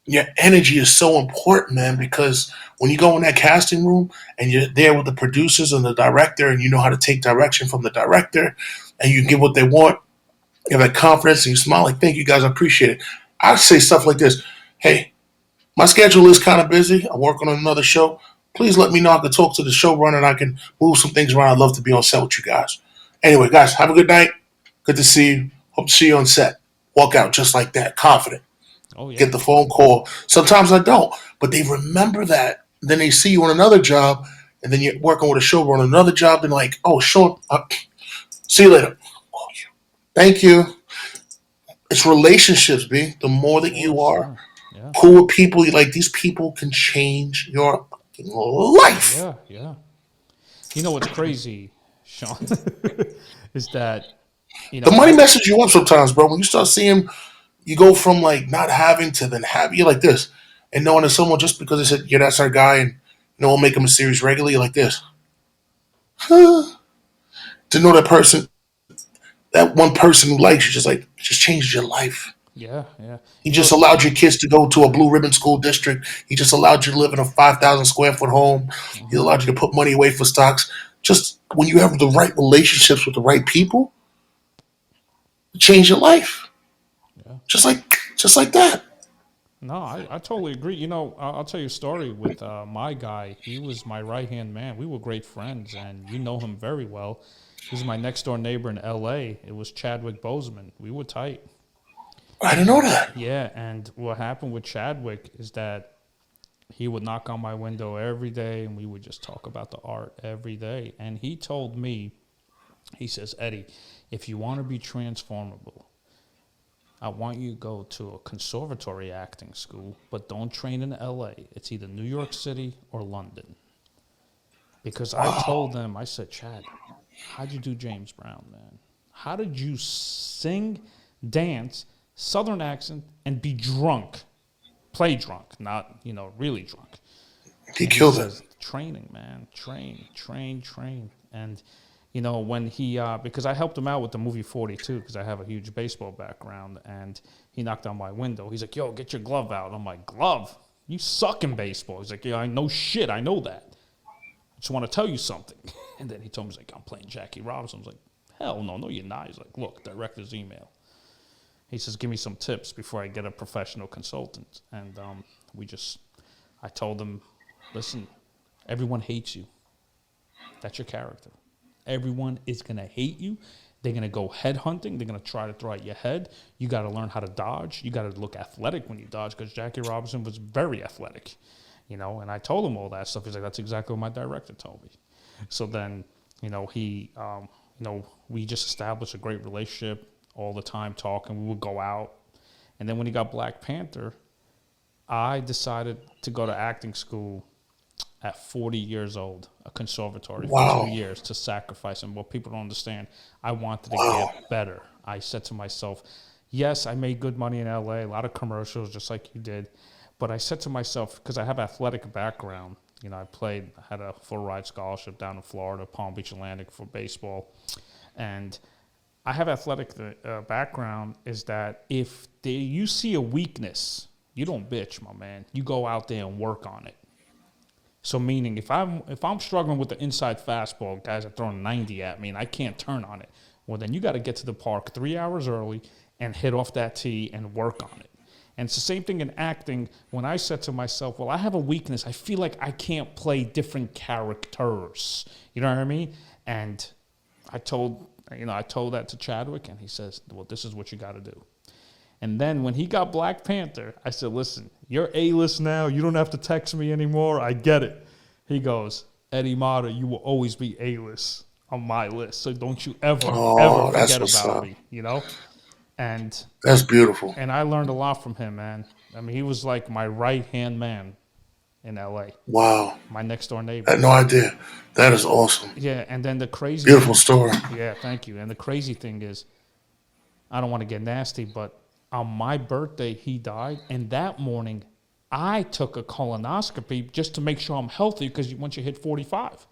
is so important, man, because when you go in that casting room and you're there with the producers and the director, and you know how to take direction from the director, and you get what they want, you have that confidence, and you smile like, thank you guys, I appreciate it. I say stuff like this: hey, my schedule is kind of busy. I'm working on another show. Please let me know. I can talk to the showrunner and I can move some things around. I'd love to be on set with you guys. Anyway, guys, have a good night. Good to see you. Hope to see you on set. Walk out just like that, confident. Oh, yeah. Get the phone call. Sometimes I don't, but they remember that. Then they see you on another job, and then you're working with a showrunner on another job, and like, oh, Shaun, see you later. Oh, thank you. It's relationships, B. The more that you are cool with people, like, these people can change your life. Yeah. You know what's crazy, Shaun, is that, the money messes you up sometimes, bro. When you start seeing, you go from like not having to then have, you're like this, and knowing that someone, just because they said, yeah, that's our guy, and we'll make him a series regularly, like this. To know that person, that one person who likes you, just changed your life. Yeah. He just allowed your kids to go to a blue ribbon school district. He just allowed you to live in a 5,000 square foot home. Mm-hmm. He allowed you to put money away for stocks. Just when you have the right relationships with the right people, change your life. Yeah. Just like that. No, I totally agree. I'll tell you a story with my guy. He was my right-hand man. We were great friends, and you know him very well. He was my next-door neighbor in L.A. It was Chadwick Boseman. We were tight. I didn't know that. Yeah, and what happened with Chadwick is that he would knock on my window every day, and we would just talk about the art every day. And he told me, he says, Eddie, if you want to be transformable, I want you to go to a conservatory acting school, but don't train in L.A. It's either New York City or London. Because I told them, I said, Chad, how'd you do James Brown, man? How did you sing, dance, Southern accent, and be drunk? Play drunk, not, really drunk. He killed it. Training, man. Train. And, when he, because I helped him out with the movie 42 because I have a huge baseball background, and he knocked on my window. He's like, yo, get your glove out. I'm like, glove? You suck in baseball. He's like, yeah, I know shit. I know that. I just want to tell you something. And then he told me, he's like, I'm playing Jackie Robinson. I was like, hell no, you're not. He's like, look, director's email. He says, give me some tips before I get a professional consultant. And I told him, listen, everyone hates you. That's your character. Everyone is going to hate you. They're going to go head hunting. They're going to try to throw at your head. You got to learn how to dodge. You got to look athletic when you dodge, because Jackie Robinson was very athletic, and I told him all that stuff. He's like, that's exactly what my director told me. So then, we just established a great relationship all the time, talking. We would go out. And then when he got Black Panther, I decided to go to acting school at 40 years old, a conservatory for 2 years, to sacrifice. And what people don't understand, I wanted to get better. I said to myself, yes, I made good money in LA, a lot of commercials just like you did. But I said to myself, because I have athletic background, I had a full ride scholarship down in Florida, Palm Beach Atlantic, for baseball. And I have athletic background, is that if you see a weakness, you don't bitch, my man. You go out there and work on it. So meaning, if I'm struggling with the inside fastball, guys are throwing 90 at me and I can't turn on it, well, then you got to get to the park 3 hours early and hit off that tee and work on it. And it's the same thing in acting. When I said to myself, well, I have a weakness. I feel like I can't play different characters. You know what I mean? And I told that to Chadwick, and he says, well, this is what you got to do. And then when he got Black Panther, I said, listen, you're A-list now. You don't have to text me anymore. I get it. He goes, Eddie Mata, you will always be A-list on my list. So don't you ever forget about me, And that's beautiful. And I learned a lot from him, man. I mean, he was like my right-hand man in L.A. Wow. My next-door neighbor. I had no idea. That is awesome. Yeah, and then the crazy... Beautiful story. Yeah, thank you. And the crazy thing is, I don't want to get nasty, but on my birthday, he died. And that morning, I took a colonoscopy just to make sure I'm healthy, because once you hit 45.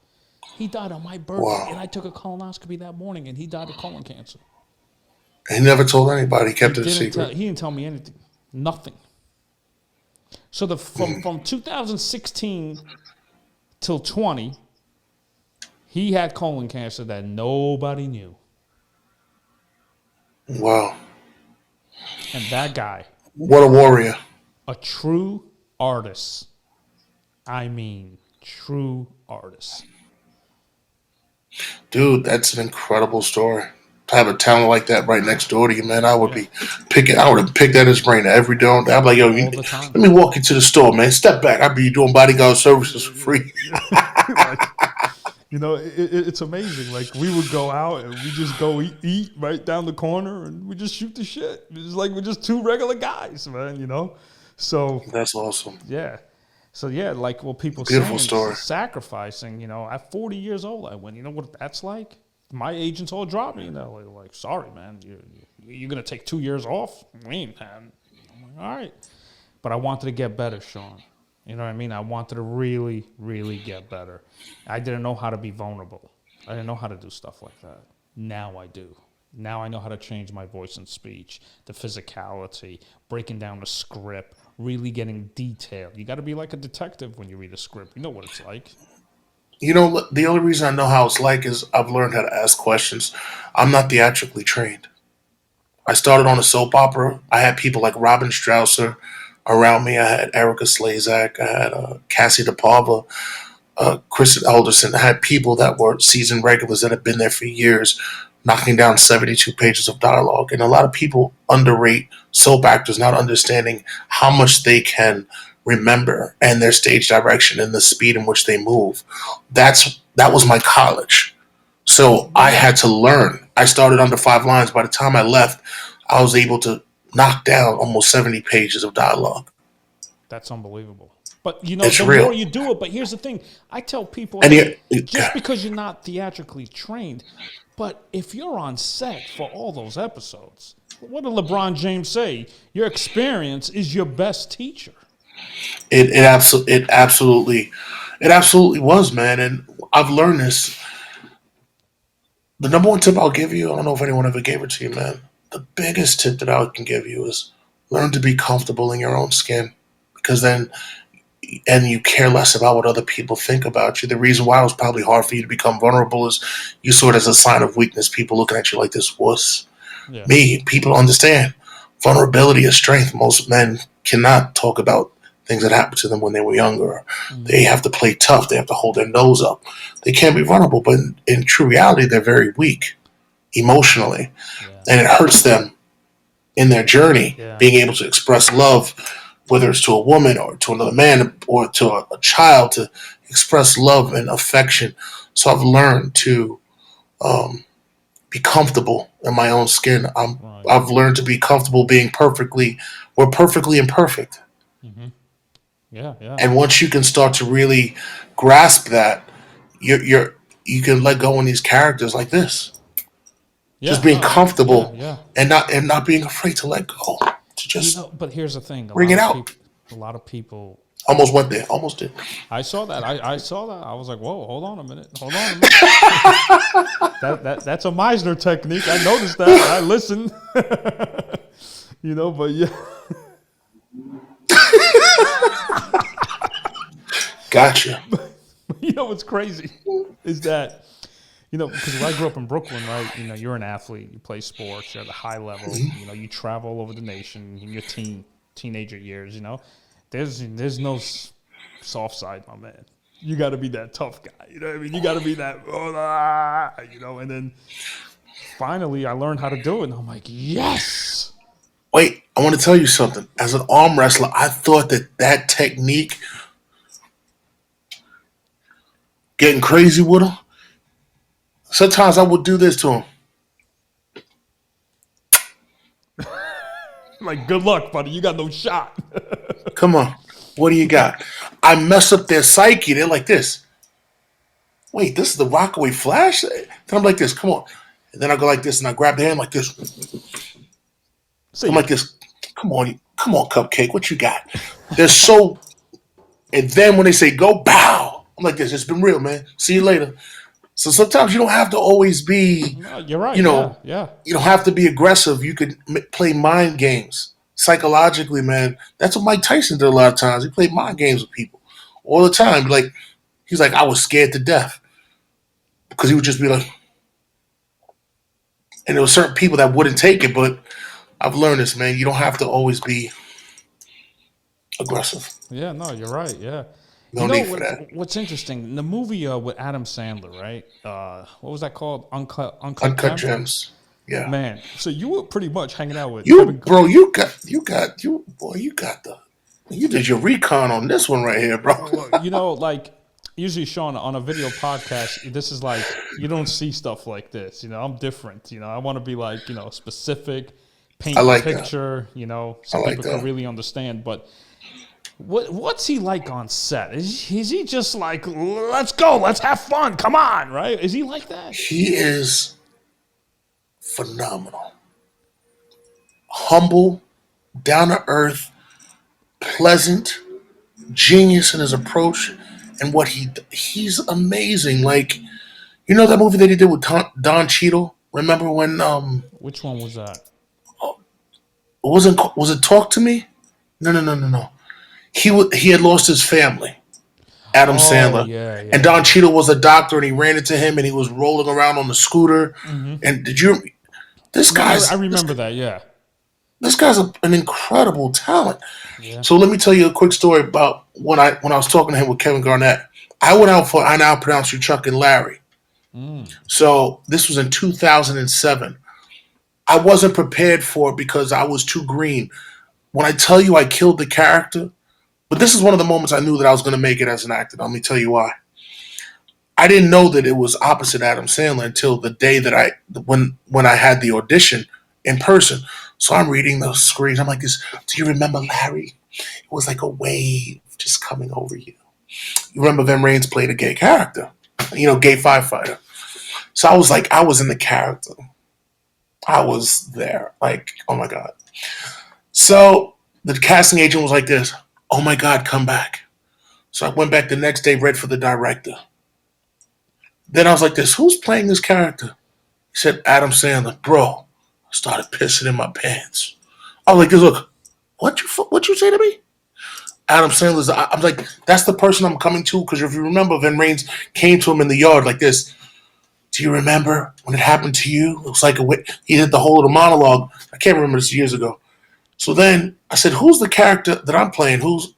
He died on my birthday, and I took a colonoscopy that morning, and he died of colon cancer. He never told anybody. He kept it a secret. He didn't tell me anything. Nothing. So from 2016 till 20, he had colon cancer that nobody knew. Wow. And that guy. What a warrior. A true artist. I mean, true artist. Dude, that's an incredible story. To have a talent like that right next door to you, man, I would have picked that in his brain every day. I'm like, yo, let me walk you to the store, man. Step back. I'd be doing bodyguard services for free. It's amazing. Like, we would go out and we just go eat right down the corner, and we just shoot the shit. It's like we're just two regular guys, man, So that's awesome. Yeah. So, yeah, like what people Beautiful saying, story. Sacrificing, at 40 years old I went. You know what that's like? My agents all dropped me, like, sorry, man, you're going to take 2 years off? Man. I'm like, all right. But I wanted to get better, Shaun. You know what I mean? I wanted to really, really get better. I didn't know how to be vulnerable. I didn't know how to do stuff like that. Now I do. Now I know how to change my voice and speech, the physicality, breaking down the script, really getting detailed. You got to be like a detective when you read a script. You know what it's like. The only reason I know how it's like is I've learned how to ask questions. I'm not theatrically trained. I started on a soap opera. I had people like Robin Strausser around me. I had Erica Slazak. I had Cassie DePalva, Kristen Alderson. I had people that were seasoned regulars that had been there for years, knocking down 72 pages of dialogue. And a lot of people underrate soap actors, not understanding how much they can remember and their stage direction and the speed in which they move. That was my college. So I had to learn. I started under 5 lines. By the time I left, I was able to knock down almost 70 pages of dialogue. That's unbelievable. But, it's the real. more you do it, but here's the thing. I tell people, just because you're not theatrically trained, but if you're on set for all those episodes, what did LeBron James say? Your experience is your best teacher. It absolutely was, man. And I've learned this. The number one tip I'll give you, I don't know if anyone ever gave it to you, man. The biggest tip that I can give you is learn to be comfortable in your own skin, because then, and you care less about what other people think about you. The reason why it was probably hard for you to become vulnerable is you saw it as a sign of weakness. People looking at you like this wuss. Yeah. Me, people understand vulnerability is strength. Most men cannot talk about things that happened to them when they were younger. They have to play tough. They have to hold their nose up. They can't be vulnerable, but in true reality, they're very weak emotionally, Yeah. and it hurts them in their journey Yeah. being able to express love, whether it's to a woman or to another man or to a child, to express love and affection. So I've learned to be comfortable in my own skin. Right. I've learned to be comfortable being we're perfectly imperfect. Hmm. Yeah. Yeah. And once you can start to really grasp that, you can let go in these characters like this. Just Yeah. being No. Yeah. comfortable Yeah. and not being afraid to let go. To just But here's the thing: bring it out. a lot of people. Almost went there. Almost did. I saw that. I saw that. I was like, "Whoa, hold on a minute. Hold on a minute." That's a Meisner technique. I noticed that. I listened. But yeah. Gotcha. What's crazy is that because when I grew up in Brooklyn, right? You're an athlete. You play sports. You're at a high level. You travel all over the nation in your teenager years. There's no soft side, my man. You got to be that tough guy. You know what I mean? You got to be that, And then finally, I learned how to do it, and I'm like, yes. Wait, I want to tell you something. As an arm wrestler, I thought that technique, getting crazy with him, sometimes I would do this to him. Like, good luck, buddy. You got no shot. Come on. What do you got? I mess up their psyche. They're like this. Wait, this is the Rockaway Flash? Then I'm like this. Come on. And then I go like this, and I grab the hand like this. See, I'm like this. Come on, Cupcake. What you got? They're so. And then when they say go, bow. I'm like this. It's been real, man. See you later. So sometimes you don't have to always be. no, you're right. Yeah. You don't have to be aggressive. You could play mind games psychologically, man. That's what Mike Tyson did a lot of times. He played mind games with people all the time. Like he's like, I was scared to death because he would just be like, and there were certain people that wouldn't take it. But I've learned this, man. You don't have to always be aggressive. Yeah, no, you're right. Yeah. No need for that. What's interesting? The movie with Adam Sandler, right? What was that called? Uncut Gems. Yeah. Man, so you were pretty much hanging out with You Kevin. bro, you did your recon on this one right here, bro. Like usually, Sean, on a video podcast, this is like you don't see stuff like this. I'm different. I want to be like specific, paint a picture. So people can really understand. But what's he like on set? Is he just like, let's go, let's have fun, come on, right? Is he like that? He is phenomenal. Humble, down to earth, pleasant, genius in his approach, and what he's amazing. Like, that movie that he did with Don Cheadle? Remember when Which one was that? was it Talk to Me? No. He had lost his family. Adam Sandler. Yeah. And Don Cheadle was a doctor, and he ran into him, and he was rolling around on the scooter. Mm-hmm. And I remember that. Yeah. This guy's an incredible talent. Yeah. So let me tell you a quick story about when I was talking to him with Kevin Garnett. I went out for I Now Pronounce You Chuck and Larry. So this was in 2007. I wasn't prepared for it because I was too green. When I tell you I killed the character, but this is one of the moments I knew that I was going to make it as an actor. Let me tell you why. I didn't know that it was opposite Adam Sandler until the day that when I had the audition in person. So I'm reading the screens. I'm like, do you remember Larry? It was like a wave just coming over you. You remember Vin Raines played a gay character, gay firefighter. So I was like, I was in the character. I was there. Like, oh my God. So the casting agent was like this, oh my God, come back. So I went back the next day, read for the director. Then I was like this, who's playing this character? He said, Adam Sandler, bro, I started pissing in my pants. I was like, look, what you say to me? Adam Sandler's, I'm like, that's the person I'm coming to. Because if you remember, Vin Rames came to him in the yard like this. Do you remember when it happened to you? It was like he did the whole little monologue. I can't remember this years ago. So then I said, who's the character that I'm playing? Who's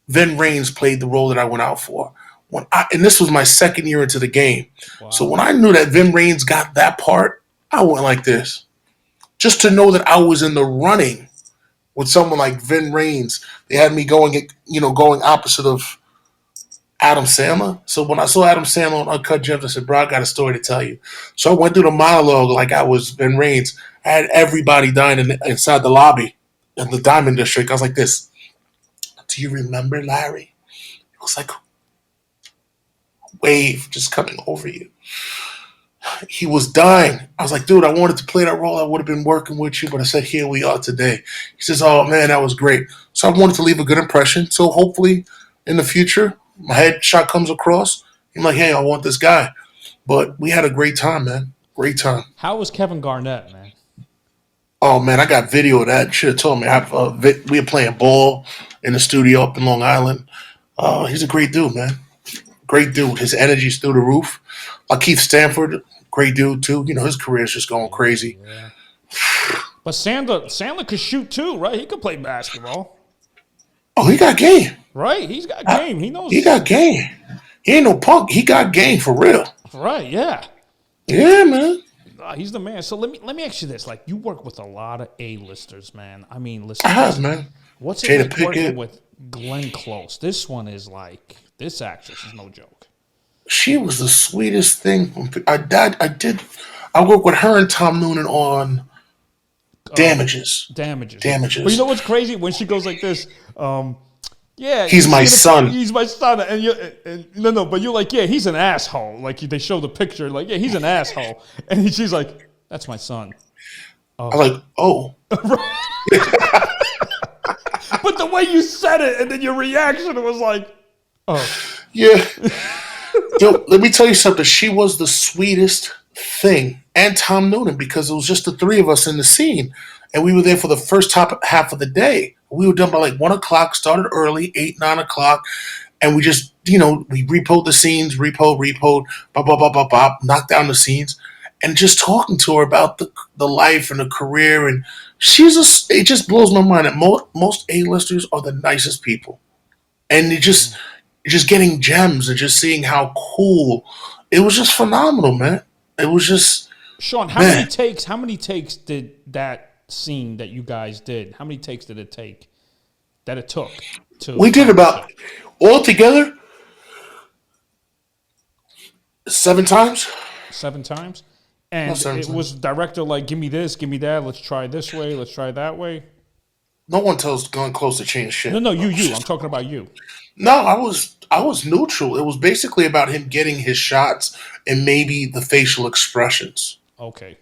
Vin Rames played the role that I went out for? And this was my second year into the game. Wow. So when I knew that Vin Rames got that part, I went like this. Just to know that I was in the running with someone like Vin Rames, they had me going opposite of Adam Sandler. So when I saw Adam Sandler on Uncut Gems, I said, bro, I got a story to tell you. So I went through the monologue like I was Vin Rames. I had everybody dying inside the lobby in the Diamond District. I was like this. Do you remember, Larry? It was like a wave just coming over you. He was dying. I was like, dude, I wanted to play that role. I would have been working with you, but I said, here we are today. He says, oh, man, that was great. So I wanted to leave a good impression. So hopefully in the future, my headshot comes across. I'm like, hey, I want this guy. But we had a great time, man. Great time. How was Kevin Garnett, man? Oh, man, I got video of that. You should have told me. We were playing ball in the studio up in Long Island. He's a great dude, man. Great dude. His energy's through the roof. Keith Stanford, great dude, too. You know, his career's just going crazy. Yeah. But Sandler could shoot, too, right? He could play basketball. Oh, he got game. Right, he's got game. He knows. He got game. He ain't no punk. He got game for real. Right, yeah. Yeah, man. He's the man. So let me ask you this: like, you work with a lot of A-listers, man. I mean, listen. I have, man. What's it like working with Glenn Close? This one is like, this actress is no joke. She was the sweetest thing. I worked with her and Tom Noonan on Damages. Damages. But you know what's crazy? When she goes like this, yeah, he's my son. He's my son, and no, but you're like, yeah, he's an asshole. Like they show the picture, like, yeah, he's an asshole, and she's like, that's my son. I'm like, oh. But the way you said it, and then your reaction was like, oh, yeah. Yo, let me tell you something. She was the sweetest thing, and Tom Noonan, because it was just the three of us in the scene, and we were there for the first half of the day. We were done by like 1 o'clock, started early, 8, 9 o'clock, and we just, we repoed the scenes, repoed, knocked down the scenes, and just talking to her about the life and the career, and it just blows my mind that most A-listers are the nicest people, and just getting gems and just seeing how cool. It was just phenomenal, man. It was just Shaun, how many takes did that scene that you guys did? How many takes did it take? That it took to We did about altogether 7 times. 7 times? And it was director like, give me this, give me that, let's try this way, let's try that way. No one tells Glenn Close to change shit. No, you. I'm talking about you. No, I was neutral. It was basically about him getting his shots and maybe the facial expressions. Okay.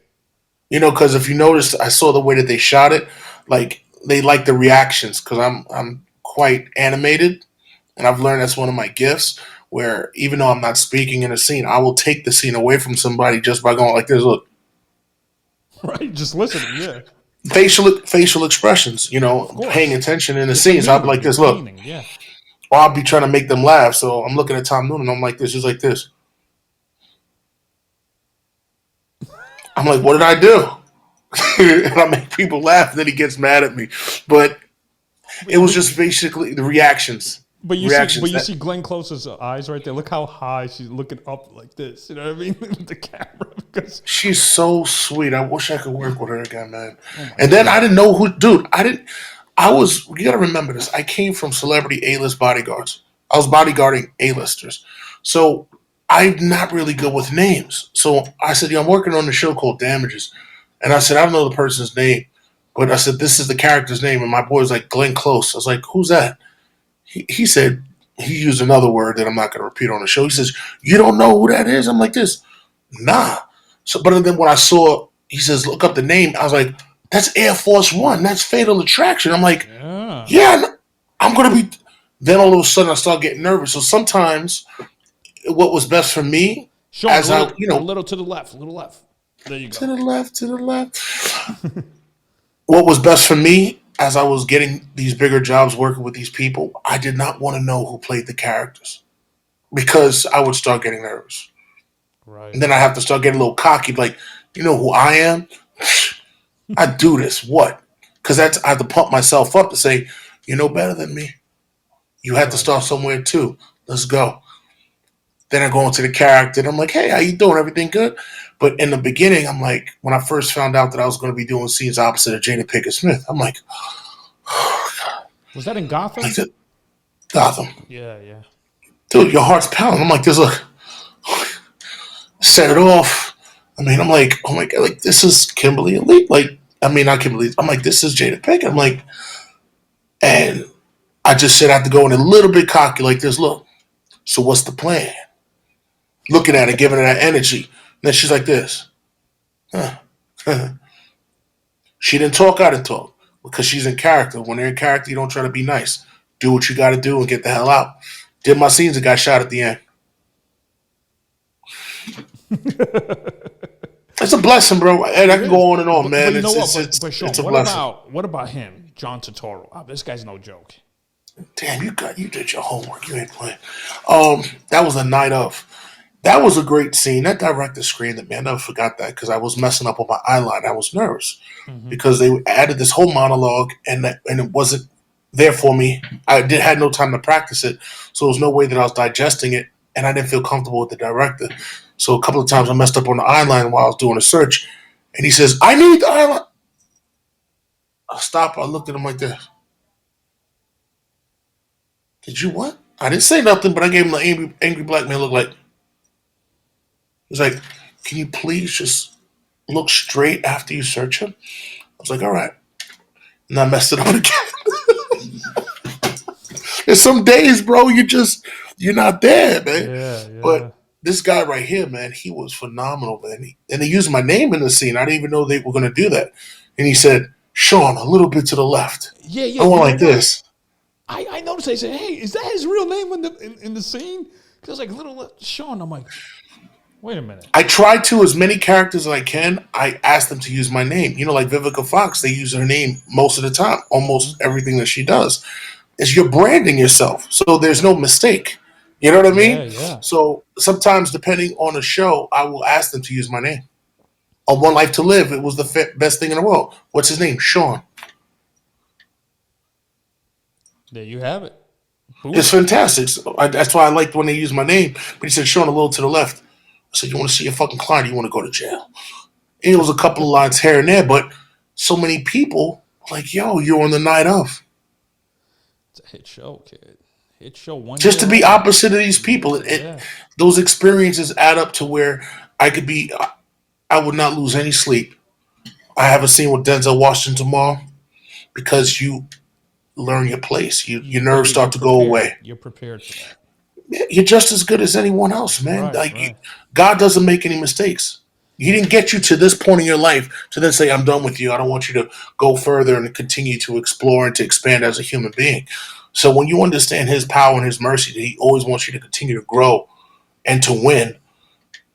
Because if you notice, I saw the way that they shot it. Like they like the reactions because I'm quite animated, and I've learned that's one of my gifts. Where even though I'm not speaking in a scene, I will take the scene away from somebody just by going like this. Look, right, just listening. Yeah. Facial expressions, paying attention in the scenes. I'll be like this, look. Yeah. Or I'll be trying to make them laugh. So I'm looking at Tom Noonan, I'm like this, just like this. I'm like, what did I do? And I make people laugh, then he gets mad at me. But it was just basically the reactions. But you see Glenn Close's eyes right there. Look how high she's looking up like this. You know what I mean? With the camera. Because she's so sweet. I wish I could work with her again, man. And then I didn't know who, dude. You got to remember this. I came from celebrity A-list bodyguards. I was bodyguarding A-listers. So I'm not really good with names. So I said, I'm working on a show called Damages. And I said, I don't know the person's name. But I said, this is the character's name. And my boy was like, Glenn Close. I was like, who's that? He said, he used another word that I'm not going to repeat on the show. He says, you don't know who that is? I'm like this. Nah. So, but then when I saw, he says, look up the name. I was like, that's Air Force One. That's Fatal Attraction. I'm like, yeah I'm going to be. Then all of a sudden I start getting nervous. So sometimes what was best for me, Shaun, a little to the left, a little left. There you To go. the left, to the left. What was best for me as I was getting these bigger jobs working with these people, I did not want to know who played the characters because I would start getting nervous. And Right. then I have to start getting a little cocky, like, you know who I am? I do this. What? Because that's I have to pump myself up to say, you know better than me. You had to Right. start somewhere too. Let's go. Then I go into the character and I'm like, hey, how you doing? Everything good? But in the beginning, I'm like, when I first found out that I was going to be doing scenes opposite of Jada Pinkett Smith, I'm like, Was that in like Gotham? that, Gotham, Yeah, yeah. dude, your heart's pounding. I'm like, this look, set it off. I mean, I'm like, oh my god, like this is Kimberly Elite. Like, I mean, not Kimberly. I'm like, this is Jada Pinkett. I'm like, and I just said I have to go in a little bit cocky like this. Look, so what's the plan? Looking at her, giving her that energy. And then she's like this. Huh. She didn't talk, I didn't talk. Because she's in character. When they're in character, you don't try to be nice. Do what you got to do and get the hell out. Did my scenes and got shot at the end. It's a blessing, bro. And I It can is. go on and on, But man. you know what? But It's Sean, a blessing. what about him, John Turturro? Oh, this guy's no joke. Damn, you did your homework. You ain't playing. That was a night of. That was a great scene. That director screened at me. I never forgot that because I was messing up on my eyeline. I was nervous Hmm. because they added this whole monologue and it wasn't there for me. Had no time to practice it, so there was no way that I was digesting it, and I didn't feel comfortable with the director. So a couple of times I messed up on the eyeline while I was doing a search, and he says, "I need the eyeline." I stopped. I looked at him like this. Did you what? I didn't say nothing, but I gave him the angry black man look. Like he's like, "Can you please just look straight after you search him?" I was like, "All right," and I messed it up again. There's some days, bro, you're not there, man. Yeah, yeah. But this guy right here, man, he was phenomenal, man. And they used my name in the scene. I didn't even know they were going to do that. And he said, "Shaun, a little bit to the left." Yeah, yeah. I went You know like what? this. I noticed they said, "Hey, is that his real name in the scene?" Because like little Sean, I'm like, wait a minute. I try to, as many characters as I can, I ask them to use my name. You know, like Vivica Fox, they use her name most of the time, Hmm. almost everything that she does. Is you're branding yourself. So there's no mistake. You know what I Yeah, mean? yeah. So sometimes, depending on a show, I will ask them to use my name. On One Life to Live, it was the best thing in the world. What's his name? Shaun. There you have it. It's Boom. fantastic. So that's why I liked when they used my name. But he said, Shaun, a little to the left. I said, you want to see a fucking client or you want to go to jail? And it was a couple of lines here and there, but so many people like, yo, you're on the night of. It's a hit show, kid. Hit show one Just year to be running. opposite of these people, Yeah, yeah. those experiences add up to where I could be, I would not lose any sleep. I have a scene with Denzel Washington tomorrow because you learn your place. Your nerves You're start to go prepared. away. You're prepared for that. You're just as good as anyone else, man. Right, Like right. God doesn't make any mistakes. He didn't get you to this point in your life to then say, "I'm done with you. I don't want you to go further and continue to explore and to expand as a human being." So when you understand His power and His mercy, that He always wants you to continue to grow and to win,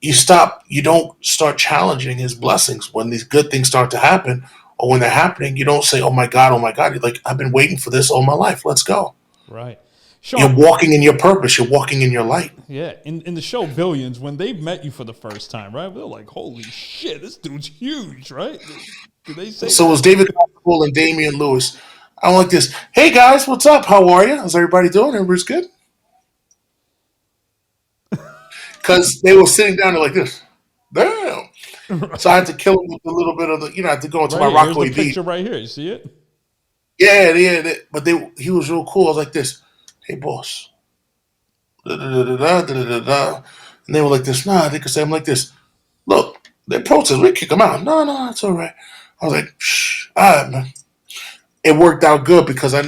you stop. You don't start challenging His blessings when these good things start to happen, or when they're happening. You don't say, "Oh my God, oh my God." You're like, "I've been waiting for this all my life. Let's go." Right. You're Sean, walking in your purpose. You're walking in your light. yeah, in the show Billions, when they met you for the first time, right? They're like, holy shit, this dude's huge, right? Did they say So it was that? David Constable and Damian Lewis. I'm like this. Hey guys, what's up? How are you? How's everybody doing? Everybody's good? Because they were sitting down there like this. Damn. So I had to kill him with a little bit of the, I had to go into Right my here. Here's the Rockaway beat. picture right here. You see it? Yeah, yeah. But he was real cool. I was like this. Hey, boss. Da, da, da, da, da, da, da. And they were like this. Nah, they could say I'm like this. Look, they're protesters. We kick them out. No, no, it's all right. I was like, shh. All right, man. It worked out good because I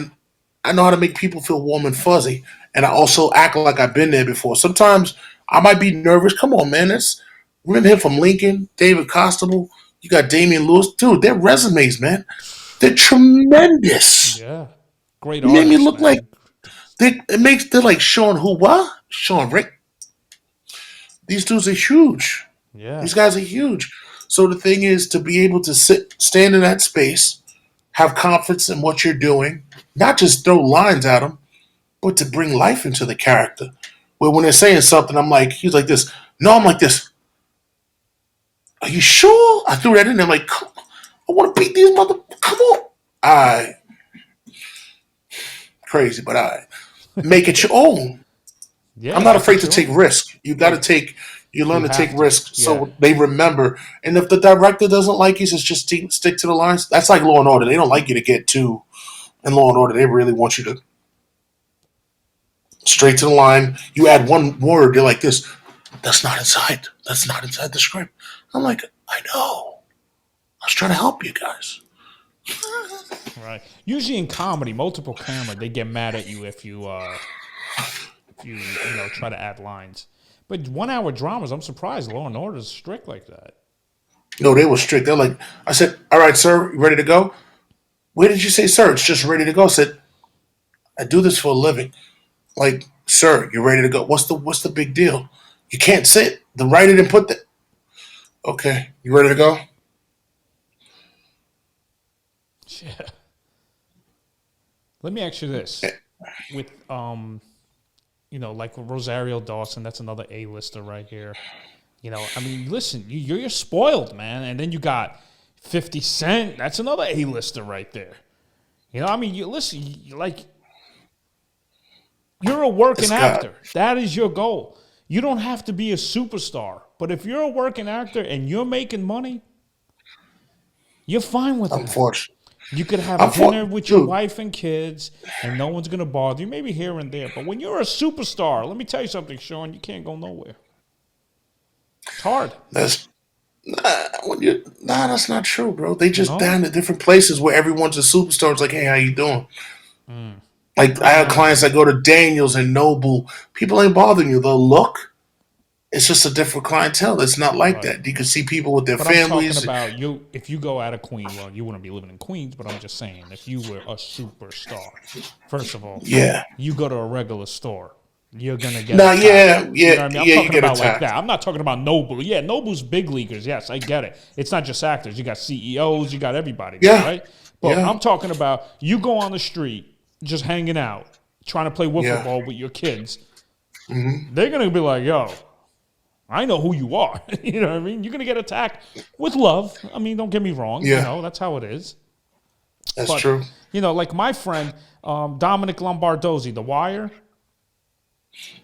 know how to make people feel warm and fuzzy, and I also act like I've been there before. Sometimes I might be nervous. Come on, man. That's We're here from Lincoln, David Costable. You got Damian Lewis, dude. Their resumes, man, they're tremendous. Yeah. Great You made me artist, look like man. they're like Sean who what? Sean Rick. These dudes are huge. Yeah. These guys are huge. So the thing is to be able to stand in that space, have confidence in what you're doing, not just throw lines at them, but to bring life into the character. Where when they're saying something, I'm like, he's like this. No, I'm like this. Are you sure? I threw that in there. I'm like, I want to beat these mother. Come on. I crazy, but I make it your own. Yeah, I'm not make afraid it to your take own. risk. You got to Like take. You learn you to take have to. risks Yeah. so they remember. And if the director doesn't like you, says just stick to the lines. That's like Law and Order. They don't like you to get too in Law and Order. They really want you to straight to the line. You add one word, they're like this. That's not inside. That's not inside the script. I'm like, I know. I was trying to help you guys. Right. Usually in comedy, multiple camera, they get mad at you if you know try to add lines. But 1 hour dramas, I'm surprised Law and Order is strict like that. No, they were strict. They're like, I said, all right, sir, you ready to go? Where did you say, sir? It's just ready to go. I said, I do this for a living. Like, sir, you ready to go? What's the big deal? You can't sit. The writer didn't put that. Okay, you ready to go? Yeah. Let me ask you this: with you know, like Rosario Dawson, that's another A-lister right here. You know, I mean, listen, you're spoiled, man, and then you got 50 Cent. That's another A-lister right there. You know, I mean, you listen, like you're a working It's God. actor. That is your goal. You don't have to be a superstar, but if you're a working actor and you're making money, you're fine with that. Unfortunately. You could have dinner Unfortunately. with your Dude, wife and kids, and no one's gonna bother you. Maybe here and there, but when you're a superstar, let me tell you something, Shaun. You can't go nowhere. It's hard, that's that's not true, bro. They just no. down at different places where everyone's a superstar. It's like, hey, how you doing? Mm, Like I I have know. clients that go to Daniels and Noble. People ain't bothering you. They'll look. It's just a different clientele. It's not like Right. that. You can see people with their But I'm talking families. about you. If you go out of Queens, well, you wouldn't be living in Queens. But I'm just saying, if you were a superstar, first of all, Yeah. you go to a regular store, you're gonna get Nah, attacked. yeah, You yeah, know what I mean? I'm yeah, you talking get about like attacked. that. I'm not talking about Noble. Yeah, Noble's big leaguers. Yes, I get it. It's not just actors. You got CEOs. You got everybody there, Yeah, right? But yeah, I'm talking about you go on the street, just hanging out, trying to play wiffle yeah. ball with your kids. Hmm. They're gonna be like, "Yo, I know who you are." You know what I mean? You're gonna get attacked with love. I mean, don't get me wrong. You Yeah, know that's how it is. that's But true. you know, like my friend Dominic Lombardozzi, The Wire.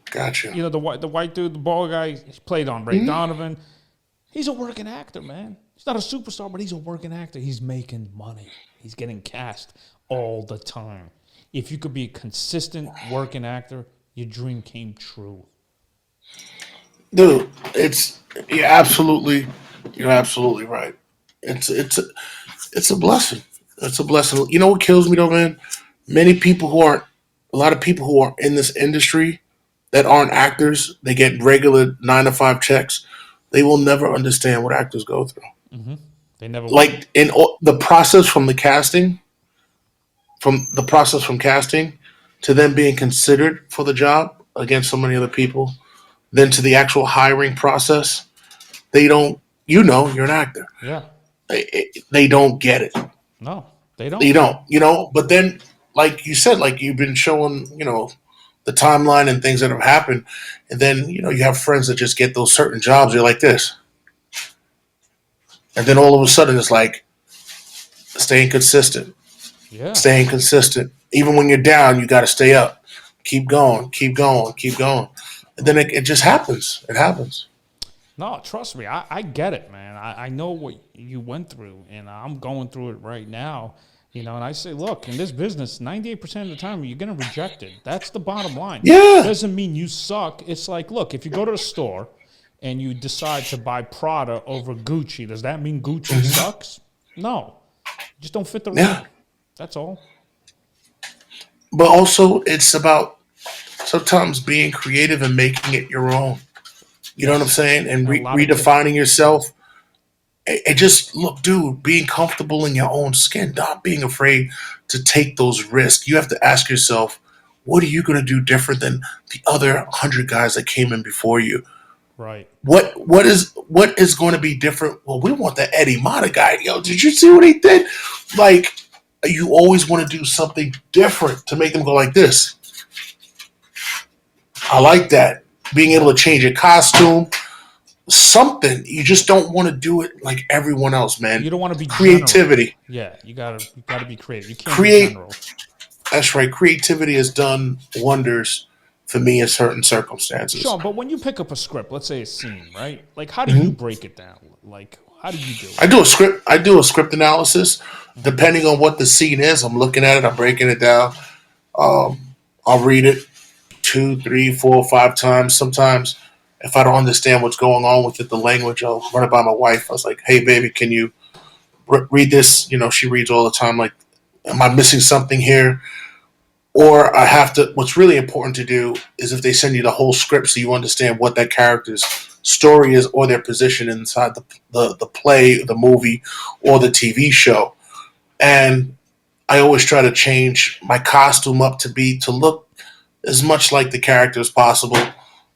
Gotcha. You know, the white dude, the bald guy. He played on Ray Hmm. Donovan. He's a working actor, man. He's not a superstar, but he's a working actor. He's making money. He's getting cast all the time. If you could be a consistent working actor, your dream came true. Dude, it's you're absolutely right. It's a blessing. It's a blessing. You know what kills me though, man? Many people who aren't, a lot of people who are in this industry that aren't actors, they get regular 9 to 5 checks. They will never understand what actors go through. Hmm. They never will. Like in the process from the casting, from casting to them being considered for the job against so many other people, then to the actual hiring process, they don't. You know, you're an actor. Yeah. They don't get it. No, they don't. You don't. You know. But then, like you said, like you've been showing, the timeline and things that have happened, and then you have friends that just get those certain jobs. You're like this, and then all of a sudden it's like staying consistent, Yeah. staying consistent. Even when you're down, you got to stay up. Keep going, keep going, keep going. And then it just happens. It happens. No, trust me, I get it, man. I know what you went through, and I'm going through it right now. You know, and I say, look, in this business, 98% of the time, you're going to reject it. That's the bottom line. Yeah. Doesn't mean you suck. It's like, look, if you go to a store and you decide to buy Prada over Gucci, does that mean Gucci sucks? No. You just don't fit the Yeah. role. That's all. But also, it's about sometimes being creative and making it your own. You know what I'm Yes. saying? And And a lot of kids. redefining yourself. And just look, dude, being comfortable in your own skin, not being afraid to take those risks. You have to ask yourself, what are you going to do different than the other 100 guys that came in before you? Right. What is going to be different? Well, we want the Eddie Mata guy. Yo, did you see what he did? Like, you always want to do something different to make them go like this. I like that. Being able to change a costume, something. You just don't want to do it like everyone else, man. You don't want to be Creativity. General. Yeah, you gotta be creative. You can't be Create. general. That's right. Creativity has done wonders for me in certain circumstances. Sean, but when you pick up a script, let's say a scene, right? Like, how do you break it down? Like, how do you do it? I do a script analysis. Depending on what the scene is, I'm looking at it. I'm breaking it down. I'll read it 2, 3, 4, 5 times. Sometimes, if I don't understand what's going on with it, the language, I'll run it by my wife. I was like, "Hey, baby, can you read this?" You know, she reads all the time. Like, am I missing something here? Or I have to. What's really important to do is if they send you the whole script, so you understand what that character's story is, or their position inside the play, the movie, or the TV show. And I always try to change my costume up to look as much like the character as possible.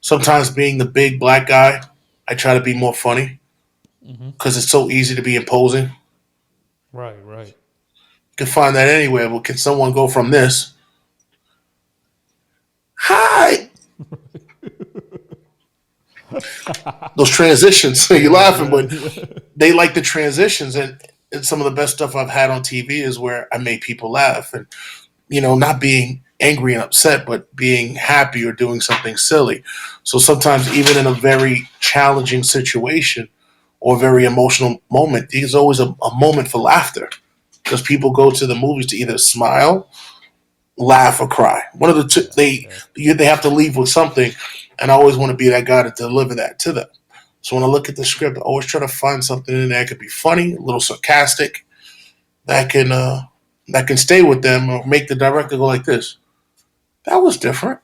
Sometimes being the big black guy, I try to be more funny because it's so easy to be imposing. Right, right. You can find that anywhere. But can someone go from this? Hi. Those transitions. You're laughing, but they like the transitions, and some of the best stuff I've had on TV is where I made people laugh, and not being angry and upset, but being happy or doing something silly. So sometimes, even in a very challenging situation or very emotional moment, there's always a moment for laughter because people go to the movies to either smile, laugh, or cry. One of the two. They have to leave with something, and I always want to be that guy to deliver that to them. So when I look at the script, I always try to find something in there that could be funny, a little sarcastic, that can stay with them or make the director go like this. That was different.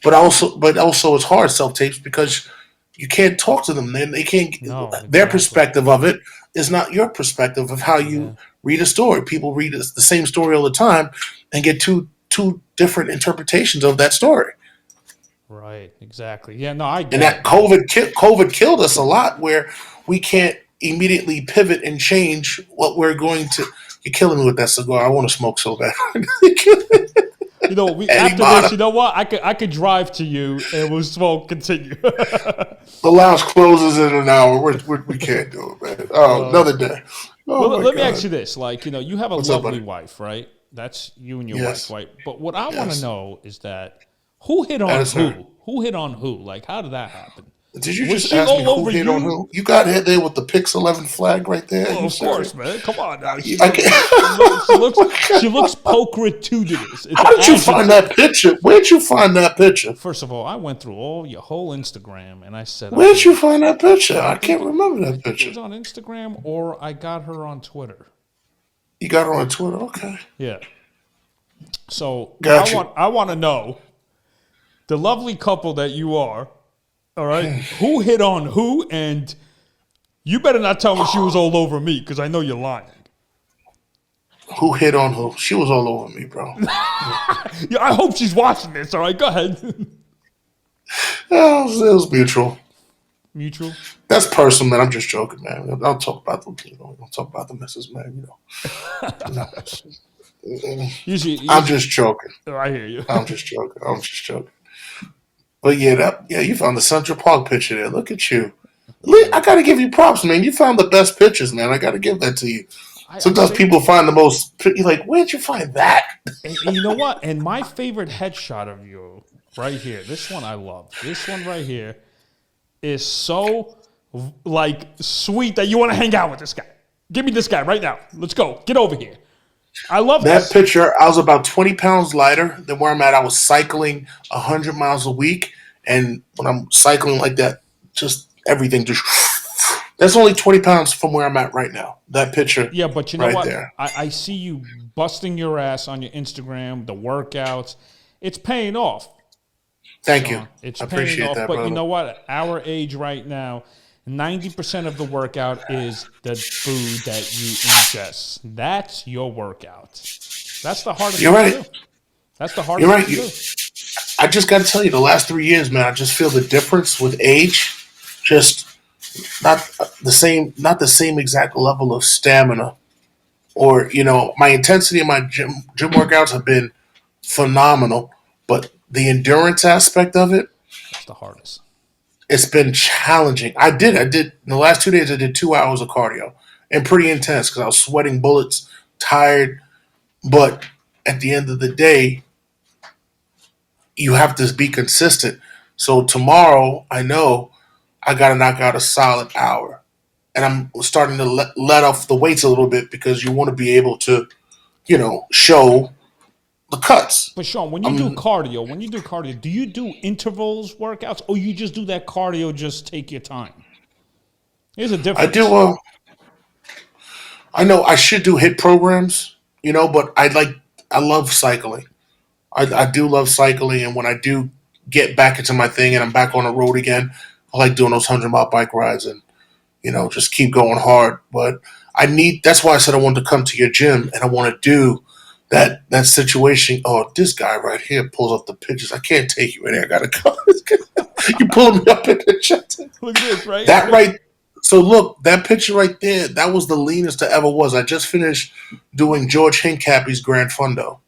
But also it's hard self-tapes because you can't talk to them. They can't. No, Their exactly. perspective of it is not your perspective of how you read a story. People read the same story all the time and get two different interpretations of that story. Right, exactly. Yeah, no, I get And that it, man. COVID killed us a lot, where we can't immediately pivot and change what we're going to. You're killing me with that cigar. I want to smoke so bad. After this, you know what? I could drive to you and we'll smoke. Continue. The lounge closes in an hour. We can't do it, man. Oh, another day. Oh, well, my let me God. ask you this: like, you have a What's up, lovely buddy? wife, right? That's you and your Yes. wife, right? But what I want to Yes. know is that who hit That on is who? her. Who hit on who? Like, how did that happen? Did you Was just she ask me all who over hit on you? who? You got hit there with the Pix 11 flag right there. Are Well, you of course, serious? man. Come on now. She I looks, she looks pocratudinous. It's How an did you find adjective. that picture? Where'd you find that picture? First of all, I went through all your whole Instagram and I said, Where'd okay, you find that picture? I I think can't remember that it picture. was on Instagram or I got her on Twitter. You got her on Twitter? Okay. Yeah. So Gotcha. I want to know the lovely couple that you are. All right, who hit on who, and you better not tell me she was all over me because I know you're lying. Who hit on who? She was all over me, bro. Yeah, I hope she's watching this. All right, go ahead. It was mutual. Mutual. That's personal, man. I'm just joking, man. I'll talk about I'll talk about the missus, man. Usually, I'm just joking. I hear you. I'm just joking. But yeah, you found the Central Park picture there. Look at you. I gotta give you props, man. You found the best pictures, man. I gotta give that to you. Sometimes people find the most. You're like, where'd you find that? And you know what? And my favorite headshot of you, right here. This one I love. This one right here is so sweet that you want to hang out with this guy. Give me this guy right now. Let's go. Get over here. I love That picture. I was about 20 pounds lighter than where I'm at. I was cycling 100 miles a week, and when I'm cycling like that, just everything just. That's only 20 pounds from where I'm at right now. That picture. Yeah, but you know right what? There. I see you busting your ass on your Instagram, the workouts. It's paying off. Thank you. It's I paying appreciate off. that, But brother. you know what? At our age right now, 90% of the workout is the food that you ingest. That's your workout. That's the hardest You're thing right. to do. That's the You're hardest right. thing to do. I just got to tell you, the last 3 years, man, I just feel the difference with age. Just not not the same exact level of stamina, or my intensity in my gym workouts have been phenomenal, but the endurance aspect of it, That's the hardest. it's been challenging. I did in the last 2 days. I did 2 hours of cardio, and pretty intense because I was sweating bullets, tired. But at the end of the day, you have to be consistent. So tomorrow, I know I got to knock out a solid hour, and I'm starting to let off the weights a little bit because you want to be able to, show the cuts. But Shaun, when you do cardio, do you do intervals workouts or you just do that cardio, just take your time? There's a I do. difference. I know I should do hit programs, but I love cycling. I do love cycling, and when I do get back into my thing and I'm back on the road again, I like doing those 100-mile bike rides and just keep going hard. But that's why I said I wanted to come to your gym and I want to do that situation. Oh, this guy right here pulls up the pictures. I can't take you in there. I gotta go. You pulling me up in the chat. Look at this, right? That right. So look, that picture right there. That was the leanest I ever was. I just finished doing George Hincapie's Grand Fundo.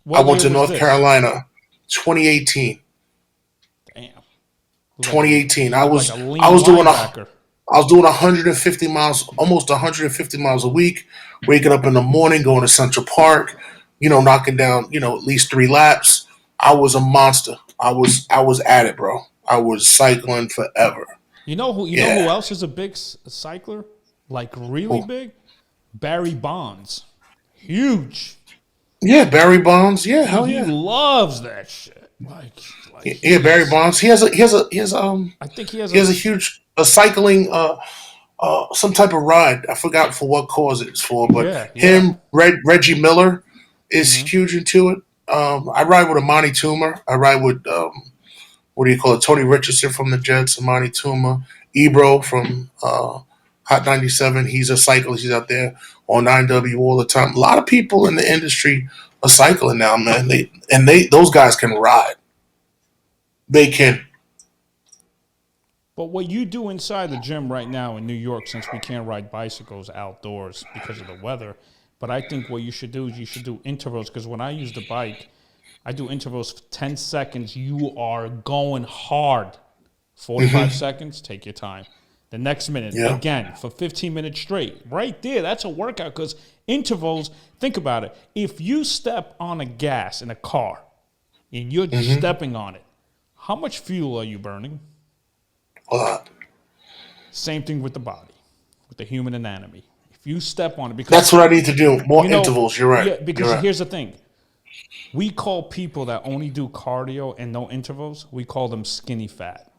I What went year to was North this? Carolina, 2018. Damn. Look like 2018. I like was a lean I was doing linebacker. I was doing 150 miles, almost 150 miles a week. Waking up in the morning, going to Central Park, knocking down, at least 3 laps. I was a monster. I was at it, bro. I was cycling forever. You know who Yeah. else is a big cycler? Like really Cool. big? Barry Bonds. Huge. Yeah, Barry Bonds. Yeah, hell He yeah. loves that shit. Like Yeah, Barry he's. Bonds. I think he has He a. has a huge cycling some type of ride. I forgot for what cause it's for, but Yeah, yeah. him, Reggie Miller is Hmm. huge into it. I ride with Amani Toomer. I ride with what do you call it? Tony Richardson from the Jets, Amani Toomer, Ebro from Hot 97. He's a cyclist. He's out there on 9W all the time. A lot of people in the industry are cycling now, man. Those guys can ride. They can. But what you do inside the gym right now in New York, since we can't ride bicycles outdoors because of the weather, but I think what you should do is you should do intervals, because when I use the bike, I do intervals for 10 seconds. You are going hard. 45 seconds, take your time. The next minute, Yeah. again, for 15 minutes straight. Right there, that's a workout, because intervals, think about it. If you step on a gas in a car and you're stepping on it, how much fuel are you burning? A lot. Same thing with the body, with the human anatomy. If you step on it, because That's what I need to do. More you know, intervals. You're right. yeah, You're because right. here's the thing: we call people that only do cardio and no intervals, we call them skinny fat.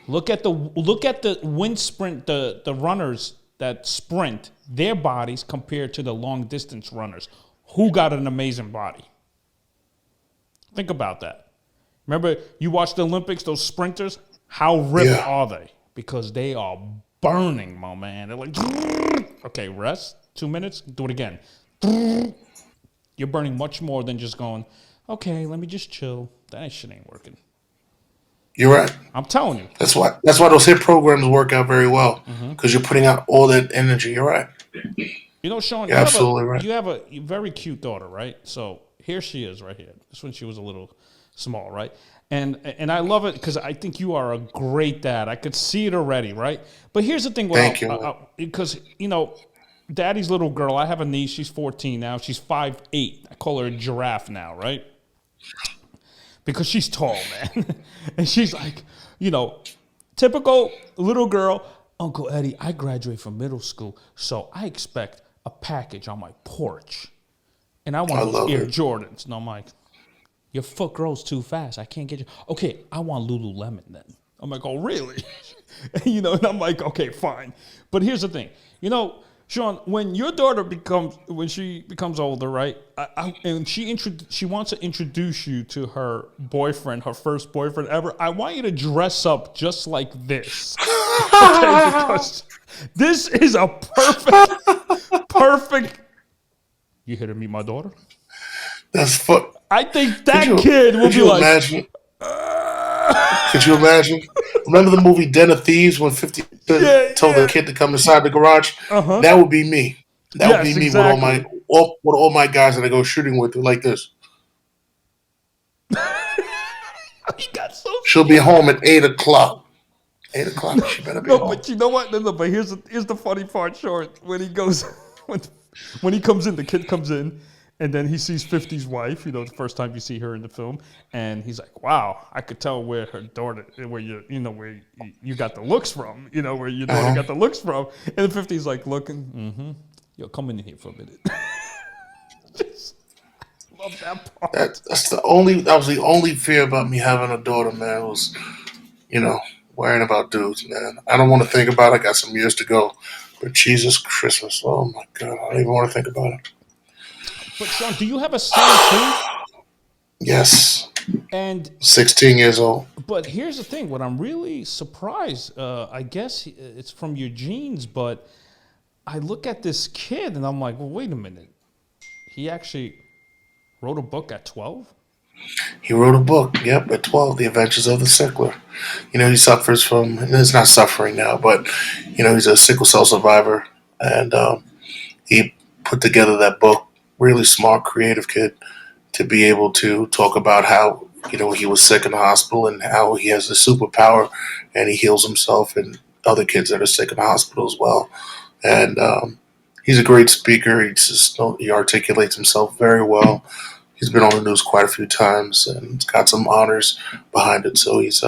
Look at the wind sprint, the runners that sprint, their bodies compared to the long distance runners. Who got an amazing body? Think about that. Remember, you watch the Olympics, those sprinters, how ripped Yeah. are they? Because they are burning, my man. They're like, okay, rest, 2 minutes, do it again. You're burning much more than just going, okay, let me just chill. That shit ain't working. You're right. I'm telling you. That's why those hit programs work out very well because you're putting out all that energy. You're right. You know, Shaun, You're absolutely right. you have a very cute daughter, right? So here she is right here. This when she was a little small, right? And I love it because I think you are a great dad. I could see it already, right? But here's the thing. Thank you. Because, daddy's little girl, I have a niece. She's 14 now. She's 5'8". I call her a giraffe now, right? Because she's tall, man. And she's like, typical little girl. Uncle Eddie, I graduate from middle school, so I expect a package on my porch. And I want I those love Air it. Jordans. And I'm like, your foot grows too fast. I can't get you. Okay, I want Lululemon then. I'm like, oh, really? And I'm like, okay, fine. But here's the thing. Shaun, when your daughter becomes older, right? And she wants to introduce you to her boyfriend, her first boyfriend ever. I want you to dress up just like this, okay? Because this is a perfect. You here to meet my daughter? That's fun. I think Could that you kid will could be you like, imagine? Could you imagine? Remember the movie Den of Thieves when 50 Cent yeah, told the yeah. kid to come inside the garage? Uh huh. That would be me. That would be Yes, me with exactly. all my guys that I go shooting with like this. He got so She'll be scared. home at 8 o'clock. 8 o'clock. She better be No, home. but you know what? No, but here's the funny part, short. When he goes, when, when he comes in, the kid comes in, and then he sees 50's wife. You know, the first time you see her in the film, and he's like, "Wow, I could tell where her daughter, where where you got the looks from. You know, where your daughter Uh-huh. got the looks from." And the 50's like looking, Yo, come in here for a minute. Just love that part. That was the only fear about me having a daughter, man, was, you know, worrying about dudes, man. I don't want to think about it. I got some years to go. But Jesus Christmas. Oh my God. I don't even want to think about it. But Sean, do you have a son too? Yes. And 16 years old. but here's the thing: what I'm really surprised, I guess it's from your genes, but I look at this kid and I'm like, well, wait a minute. He actually wrote a book at 12. He wrote a book, yep, at 12, The Adventures of the Sickler. You know, he suffers from, and he's not suffering now, but, you know, he's a sickle cell survivor. And he put together that book, really smart, creative kid, to be able to talk about how, you know, he was sick in the hospital and how he has a superpower and he heals himself and other kids that are sick in the hospital as well. And he's a great speaker. He articulates himself very well. He's been on the news quite a few times and he's got some honors behind it. So he's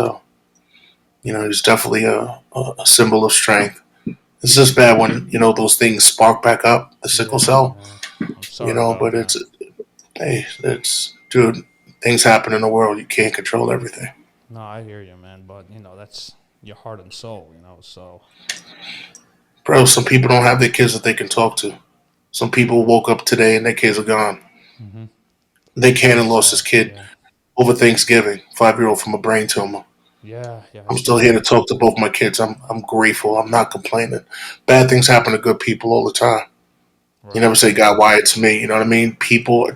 definitely a symbol of strength. It's just bad when those things spark back up the sickle Yeah, cell. yeah. I'm sorry about But that. it's dude. Things happen in the world. You can't control everything. No, I hear you, man. But that's your heart and soul. So Bro, some people don't have their kids that they can talk to. Some people woke up today and their kids are gone. hmm They it's really Cannon lost his sad. kid Yeah, over Thanksgiving, 5-year-old from a brain tumor. yeah, yeah. I'm He still told here to me. talk to both my kids. I'm grateful. I'm not complaining. Bad things happen to good people all the time. You Right. never say, God, why it's me. You know what I mean?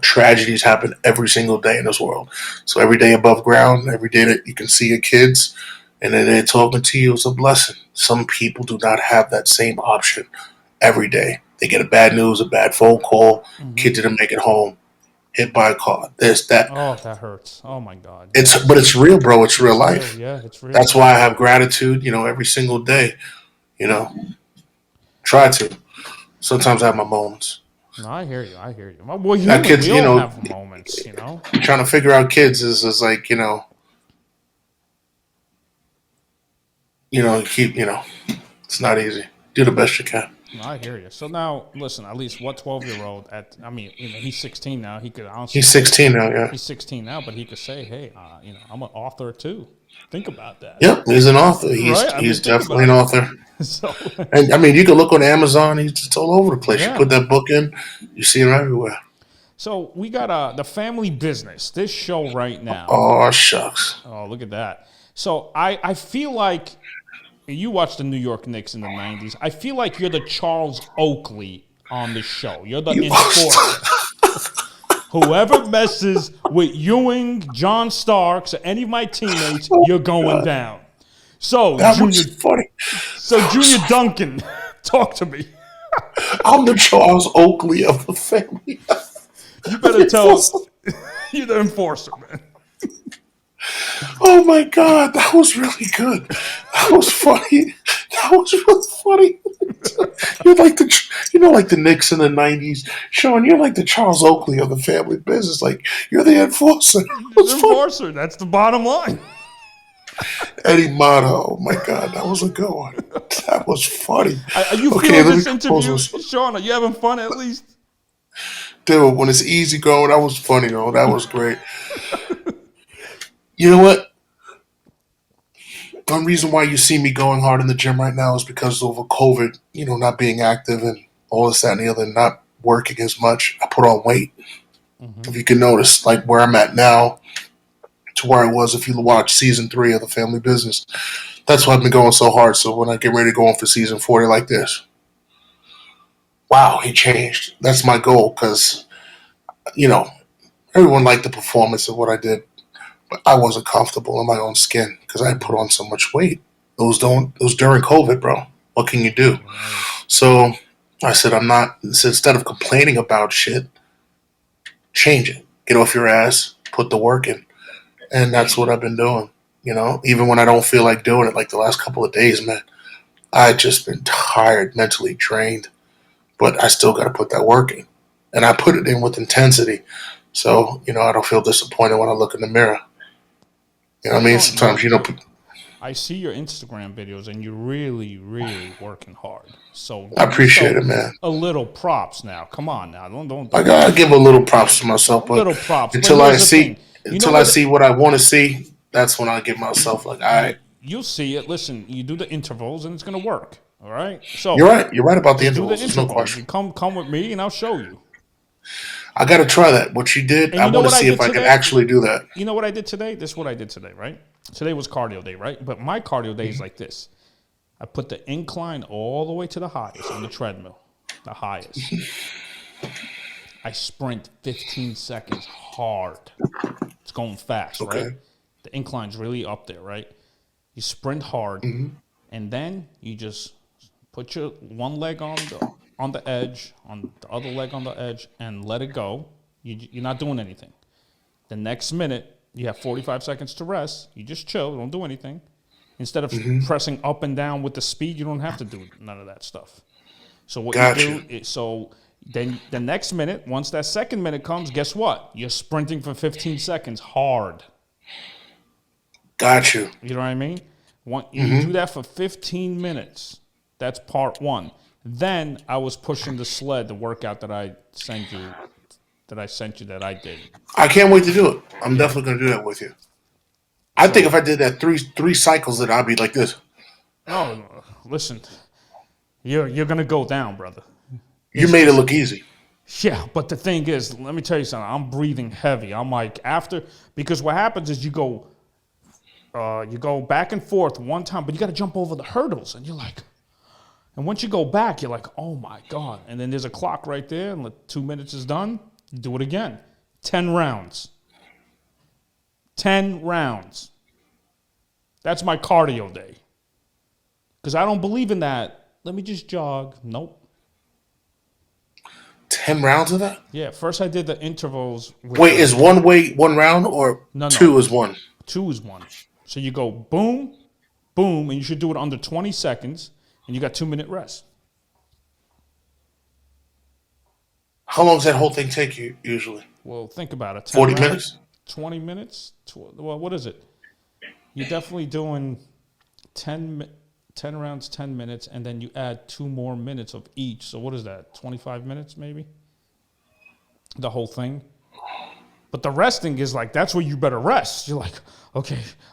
Tragedies happen every single day in this world. So every day above ground, every day that you can see your kids and then they're talking to you is a blessing. Some people do not have that same option every day. They get a bad news, a bad phone call, hmm kid didn't make it home, hit by a car, this, that. Oh, that hurts. Oh my God. But Yes. it's real, bro. It's real It's real. life. Yeah, it's real. That's why I have gratitude, every single day. You know, try to. Sometimes I have my moments. No, I hear you. I hear you. Well, we're Got human. kids, We all have moments. trying to figure out kids is like, it's not easy. Do the best you can. No, I hear you. So now, listen. At least what 12-year-old? I mean, he's 16 now. He could honestly He's say 16 now, yeah. he's 16 now, but he could say, "Hey, I'm an author too." Think about that, Yep, he's an author. right? I He's mean, think definitely an about it. author. So, And I mean, you can look on Amazon. He's just all over the place. You yeah. put that book in, you see him everywhere. So we got the Family Business. This show right now. Oh shucks. Oh, look at that. So I feel like you watched the New York Knicks in the 90s. I feel like you're the Charles Oakley on the show. You're the You enforcer. Whoever messes with Ewing, John Starks, or any of my teammates, Oh you're going God, down. So that Junior, was funny. Junior Duncan, talk to me. I'm the Charles Oakley of the family. You better tell you're the enforcer, man. Oh my God, that was really good. That was funny. That was really funny. You're like like the Knicks in the '90s. Sean, you're like the Charles Oakley of the family business. Like you're the enforcer. It You're was the funny. enforcer. That's the bottom line. Eddie Motto. Oh my God, that was a good one. That was funny. Are you Okay, feeling let me this compose interview, this. Sean? Are you having fun at least? Dude, when it's easy going, that was funny though. That was great. You know what? One reason why you see me going hard in the gym right now is because of COVID, not being active and all this, that, and the other, not working as much. I put on weight. Mm-hmm. If you can notice, like where I'm at now to where I was if you watch season 3 of The Family Business. That's why I've been going so hard. So when I get ready to go on for season 4, they're like this. Wow, he changed. That's my goal because, you know, Everyone liked the performance of what I did, but I wasn't comfortable in my own skin because I put on so much weight. It was during COVID, bro. What can you do? Right. So I said, I'm not. So instead of complaining about shit, change it. Get off your ass. Put the work in, and that's what I've been doing. Even when I don't feel like doing it, like the last couple of days, man, I just been tired, mentally drained, but I still got to put that work in, and I put it in with intensity. So I don't feel disappointed when I look in the mirror. You know what I mean? No, Sometimes no. I see your Instagram videos, and you're really, really working hard. So I give appreciate yourself it, man. a little props now. Come on now, I don't gotta give a little props to myself, a but little props. But until I here's the thing. see You know until I what? see what I want to see, that's when I give myself like, all right, You'll see it. Listen, you do the intervals, and it's gonna work. All right. you're So right. You're right about the just do the intervals. There's no intervals. You question. come with me, and I'll show you. I gotta try that. What you did, And I you know want to what I see did if I can today? actually do that. You know what I did today? This is what I did today, right? Today was cardio day, right? But my cardio day is like this. I put the incline all the way to the highest on the treadmill, the highest. I sprint 15 seconds hard. It's going fast, right? Okay. The incline's really up there, right? You sprint hard, and then you just put your one leg on the edge, on the other leg on the edge, and let it go. You're not doing anything. The next minute, you have 45 seconds to rest. You just chill, don't do anything. Instead of pressing up and down with the speed, you don't have to do none of that stuff. So what you Gotcha. do is, so then the next minute, once that second minute comes, guess what? You're sprinting for 15 seconds hard. Got you. You know what I mean? You do that for 15 minutes. That's part one. Then I was pushing the sled, the workout that I sent you, that I did. I can't wait to do it. I'm definitely gonna do that with you. I think if So I did that three cycles, that I'd be like this. no, listen, you're gonna go down, brother. You made it look easy. Yeah, but the thing is, let me tell you something. I'm breathing heavy. I'm like because what happens is you go back and forth one time, but you got to jump over the hurdles, and you're like, and once you go back, you're like, oh my god! And then there's a clock right there, and 2 minutes is done. You do it again, 10 rounds. 10 rounds. That's my cardio day. Because I don't believe in that. Let me just jog. Nope. 10 rounds of that? Yeah, first I did the intervals. Wait, is one weight one round or No. two is one? 2 is 1. So you go boom, boom, and you should do it under 20 seconds, and you got 2-minute rest. How long does that whole thing take you usually? Well, think about it. 10 40 rounds, minutes? 20 minutes? Well, what is it? You're definitely doing 10 rounds, 10 minutes, and then you add 2 more minutes of each. So what is that, 25 minutes maybe? The whole thing. But the resting is like, that's where you better rest. You're like,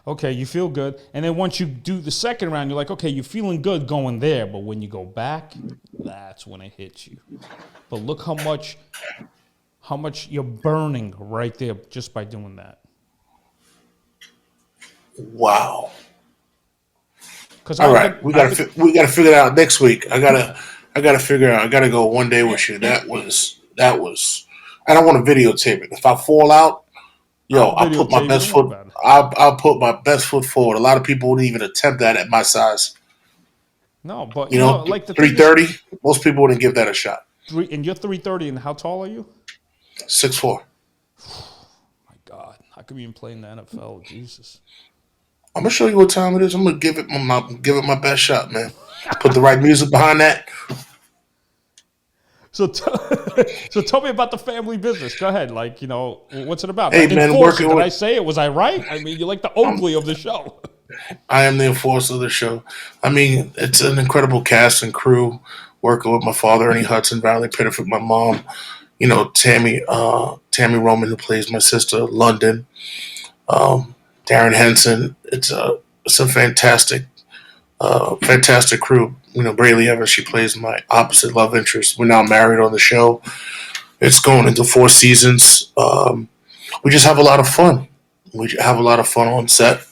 okay, you feel good. And then once you do the second round, you're like, okay, you're feeling good going there. But when you go back, that's when it hits you. But look how much you're burning right there just by doing that. Wow. Cause All right, we gotta figure it out next week. I gotta figure out. I gotta go one day with you. That was. And I want to videotape it. If I fall out, I'll put my best foot. I'll put my best foot forward. A lot of people wouldn't even attempt that at my size. No, but like the 330. Most people wouldn't give that a shot. And you're 330, and how tall are you? 6'4". My God, how come you even play in the NFL? Jesus. I'm gonna show you what time it is. I'm gonna give it my best shot, man. Put the right music behind that. So tell me about the family business. Go ahead. What's it about? Hey, man, Enforcer. Did I say it? Was I right? I mean, you're like the Oakley of the show. I am the enforcer of the show. I mean, it's an incredible cast and crew. Working with my father, Ernie Hudson, Valley Pitterford, my mom, Tammy Roman, who plays my sister, London, Darren Henson. It's a fantastic crew. Braylee Evans, she plays my opposite love interest. We're now married on the show. It's going into 4 seasons. We just have a lot of fun. We have a lot of fun on set.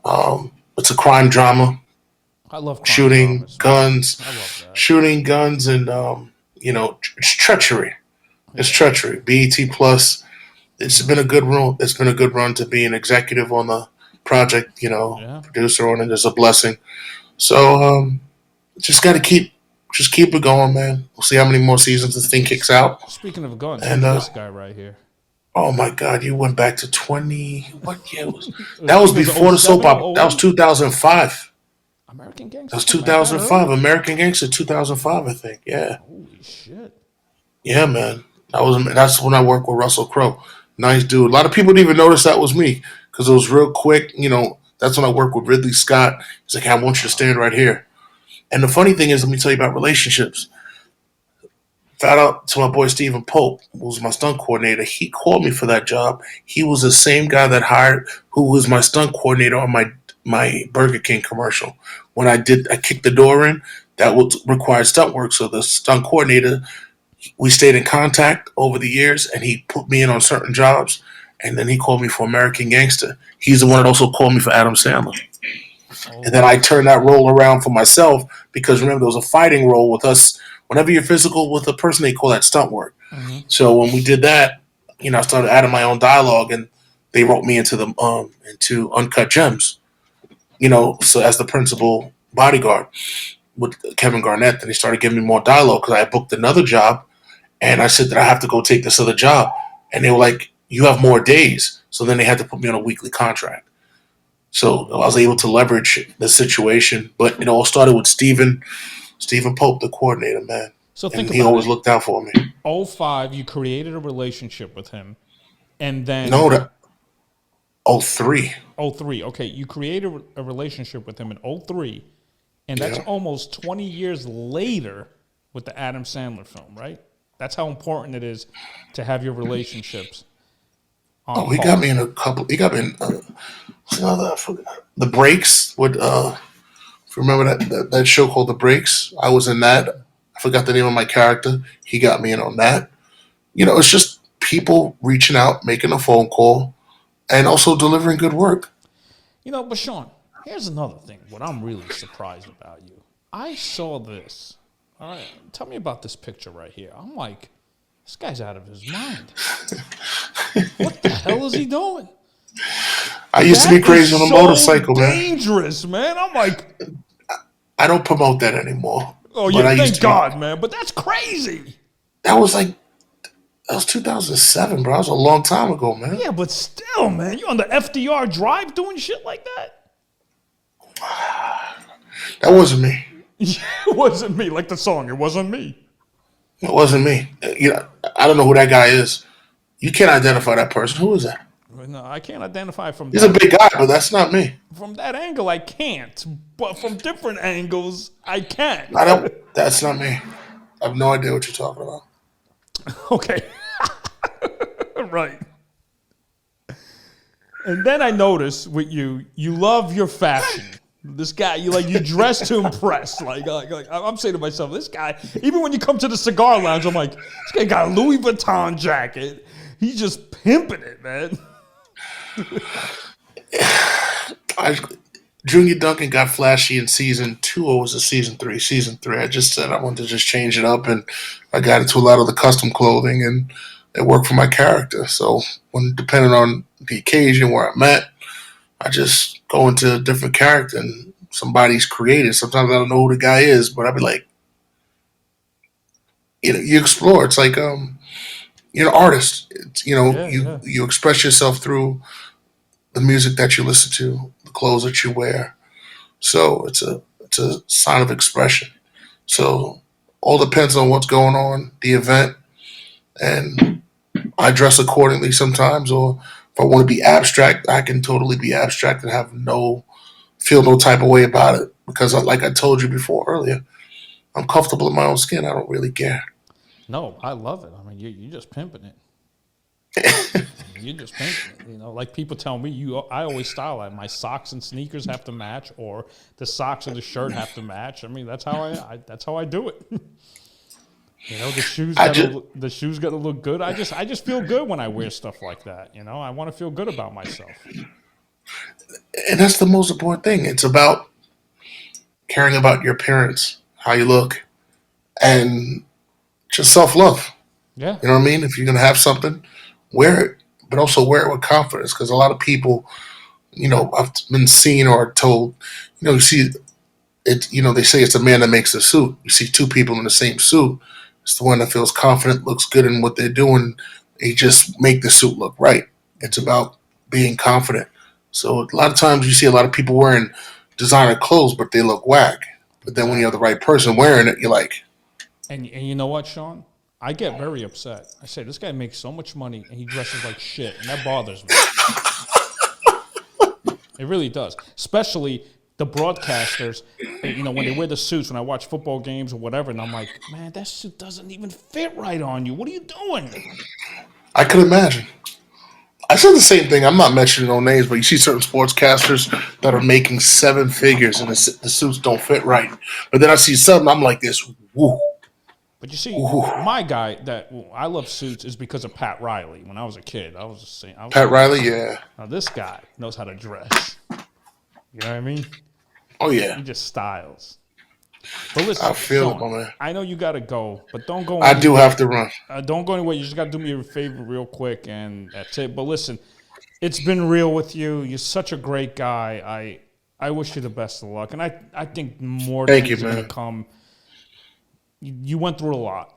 It's a crime drama. I love crime shooting dramas. guns. I love that. Shooting guns, and it's treachery. It's treachery. BET Plus. It's been a good run. It's been a good run to be an executive on the project. Yeah. Producer on it is a blessing. So just got to keep it going, man. We'll see how many more seasons this thing kicks out. Speaking of guns, And who's this guy right here? oh my God, you went back to 20. What year was I that? Was think it was before the soap 07 opera. or That was 08. 2005. American That Gangster was come back that 2005. early? American Gangster 2005, I think. Yeah, Holy shit. yeah, man. That's when I worked with Russell Crowe. Nice dude. A lot of people didn't even notice that was me because it was real quick. That's when I worked with Ridley Scott. He's like, hey, I want you to Wow. stand right here. And the funny thing is, let me tell you about relationships. Shout out to my boy Stephen Pope, who was my stunt coordinator. He called me for that job. He was the same guy that hired, who was my stunt coordinator on my Burger King commercial. When I kicked the door in, that would require stunt work. So the stunt coordinator, we stayed in contact over the years, and he put me in on certain jobs. And then he called me for American Gangster. He's the one that also called me for Adam Sandler. And then Oh, I turned that role around for myself because remember there was a fighting role with us. Whenever you're physical with a person, they call that stunt work. mm-hmm. So when we did that, I started adding my own dialogue, and they wrote me into Uncut Gems. So as the principal bodyguard with Kevin Garnett, then they started giving me more dialogue because I had booked another job, and I said that I have to go take this other job, and they were like, "You have more days." So then they had to put me on a weekly contract. So I was able to leverage the situation, but it all started with Stephen Pope, the coordinator, man, So think and he about always it. looked out for me. 05, you created a relationship with him. And then No, that 03. 03, okay, you created a relationship with him in 03. And that's Yeah. almost 20 years later with the Adam Sandler film, right? That's how important it is to have your relationships on Oh, he got me par. in a couple. He got me in the breaks. If you remember that show called The Breaks, I was in that. I forgot the name of my character. He got me in on that. It's just people reaching out, making a phone call, and also delivering good work. But Shaun, here's another thing. What I'm really surprised about you. I saw this. All right, tell me about this picture right here. I'm like, this guy's out of his mind. What the hell is he doing? I used to be That crazy is on a so motorcycle, man. dangerous, man. I'm like, I don't promote that anymore. oh But yeah, I used thank to be. God, man. But that's crazy. That was like that was 2007, bro. That was a long time ago, man. Yeah, but still, man, you on the FDR drive doing shit like that? That wasn't me. Yeah, it wasn't me. Like the song, it wasn't me. It wasn't me. I don't know who that guy is. You can't identify that person. Who is that? No, I can't identify He's a big guy, but that's not me. from that angle. I can't, but from different angles, I can. That's not me. I have no idea what you're talking about. Okay, right. And then I notice with you, you love your fashion. This guy, you dress to impress. Like I'm saying to myself, this guy. Even when you come to the cigar lounge, I'm like, this guy got a Louis Vuitton jacket. He's just pimping it, man. Junior Duncan got flashy in season 2, or was it season 3? Season 3. I just said I wanted to just change it up, and I got into a lot of the custom clothing, and it worked for my character. So when depending on the occasion where I'm at, I just go into a different character, and somebody's created. Sometimes I don't know who the guy is, but I'll be like, you explore. It's like you're an artist. Yeah, yeah. You express yourself through the music that you listen to, the clothes that you wear. So it's a sign of expression. So all depends on what's going on, the event, and I dress accordingly sometimes. Or if I want to be abstract, I can totally be abstract and feel no type of way about it because, like I told you before earlier, I'm comfortable in my own skin. I don't really care. No, I love it. I mean, you just pimping it. You're just pimping it. Like people tell me, I always style it. My socks and sneakers have to match, or the socks and the shirt have to match. I mean, that's how I do it. The shoes got to look good. I just feel good when I wear stuff like that. I want to feel good about myself. And that's the most important thing. It's about caring about your appearance, how you look, and just self love. Yeah, You know what I mean? If you're gonna have something, wear it. but also wear it with confidence. Because a lot of people, I've been seen or told, you see it. They say it's the man that makes the suit. You see two people in the same suit. It's the one that feels confident, looks good in what they're doing. They just make the suit look right. It's about being confident. So a lot of times you see a lot of people wearing designer clothes, but they look whack. But then when you have the right person wearing it, you're like, And you know what, Shaun? I get very upset. I say, this guy makes so much money and he dresses like shit, and that bothers me. It really does. Especially the broadcasters, when they wear the suits, when I watch football games or whatever, and I'm like, man, that suit doesn't even fit right on you. What are you doing? I could imagine. I said the same thing. I'm not mentioning no names, but you see certain sportscasters that are making seven figures and the suits don't fit right. But then I see something, I'm like this, woo. But you see, Woo. my guy that I love suits is because of Pat Riley. When I was a kid, I was just saying. Pat Riley, yeah. Now this guy knows how to dress. You know what I mean? Oh, yeah. He just styles. But listen, I feel Shaun, it, my man. I know you got to go, but don't go anywhere. I do have to run. Don't go anywhere. You just got to do me a favor real quick, and that's it. But listen, it's been real with you. You're such a great guy. I wish you the best of luck, and I think more things are going to come. You went through a lot.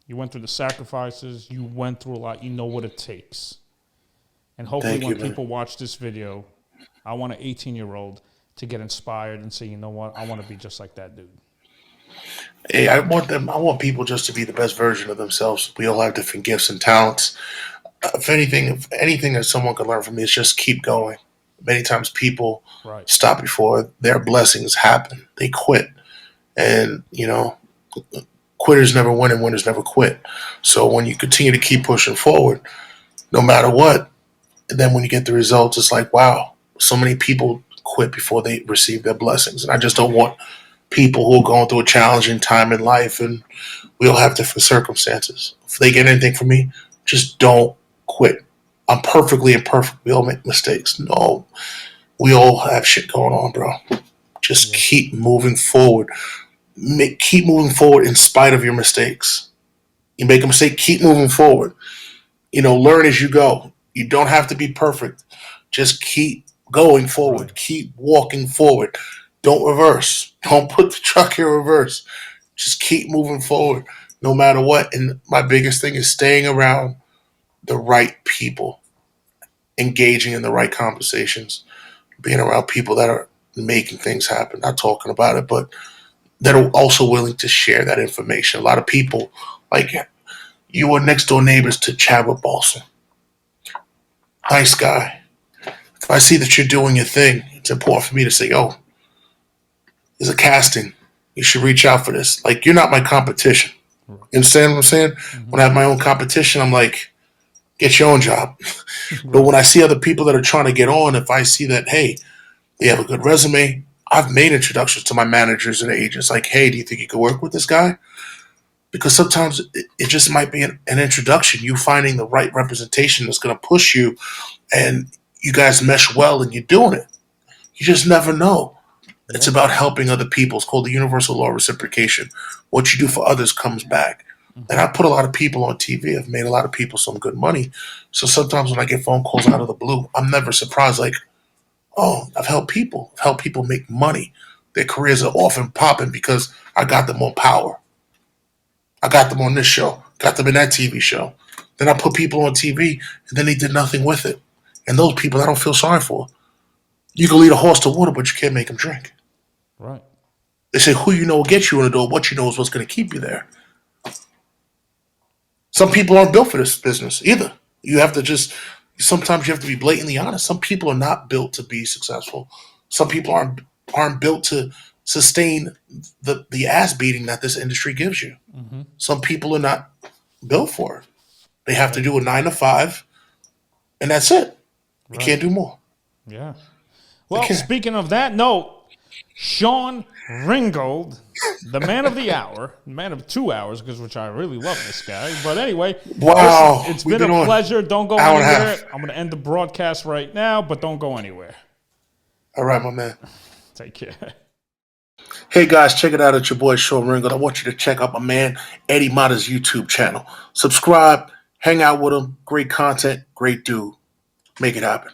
You went through the sacrifices. You went through a lot. You know what it takes. And hopefully when people watch this video, I want an 18-year-old to get inspired and say, you know what, I want to be just like that dude. Hey, I want people just to be the best version of themselves. We all have different gifts and talents. If anything that someone can learn from me is just keep going. Many times people stop before their blessings happen. They quit. And, quitters never win and winners never quit. So when you continue to keep pushing forward, no matter what, and then when you get the results, it's like, wow, so many people quit before they receive their blessings. And I just don't want people who are going through a challenging time in life, and we all have different circumstances. If they get anything from me, just don't quit. I'm perfectly imperfect. We all make mistakes. No, we all have shit going on, bro. Just keep moving forward. Keep moving forward in spite of your mistakes. You make a mistake, keep moving forward. Learn as you go. You don't have to be perfect. Just keep going forward. Right. Keep walking forward. Don't reverse. Don't put the truck in reverse. Just keep moving forward no matter what. And my biggest thing is staying around the right people, engaging in the right conversations, being around people that are making things happen, not talking about it, but that are also willing to share that information. A lot of people, like you were next door neighbors to Chadwick Boseman. Nice guy. If I see that you're doing your thing, it's important for me to say, oh, there's a casting. You should reach out for this. Like, you're not my competition. You understand what I'm saying? Mm-hmm. When I have my own competition, I'm like, get your own job. But when I see other people that are trying to get on, if I see that, hey, they have a good resume, I've made introductions to my managers and agents. Like, hey, do you think you could work with this guy? Because sometimes it just might be an introduction, you finding the right representation that's going to push you, and you guys mesh well and you're doing it. You just never know. It's about helping other people. It's called the universal law of reciprocation. What you do for others comes back. And I put a lot of people on TV. I've made a lot of people some good money. So sometimes when I get phone calls out of the blue, I'm never surprised. Like, oh, I've helped people. I've helped people make money. Their careers are off and popping because I got them on Power. I got them on this show. Got them in that TV show. Then I put people on TV, and then they did nothing with it. And those people I don't feel sorry for. You can lead a horse to water, but you can't make him drink. Right. They say who you know will get you in the door. What you know is what's going to keep you there. Some people aren't built for this business either. Sometimes you have to be blatantly honest. Some people are not built to be successful. Some people aren't built to sustain the ass beating that this industry gives you. Mm-hmm. Some people are not built for it. They have to do a 9 to 5, and that's it. You can't do more. Yeah. Well, speaking of that note, Shaun Ringgold, the man of the hour, man of 2 hours, which I really love this guy. But anyway, wow, listen, it's been a pleasure. Don't go anywhere. I'm going to end the broadcast right now, but don't go anywhere. All right, my man. Take care. Hey guys, check it out at your boy Shaun Ringgold. I want you to check out my man Eddie Mata's YouTube channel. Subscribe, Hang out with him. Great content. Great dude. Make it happen.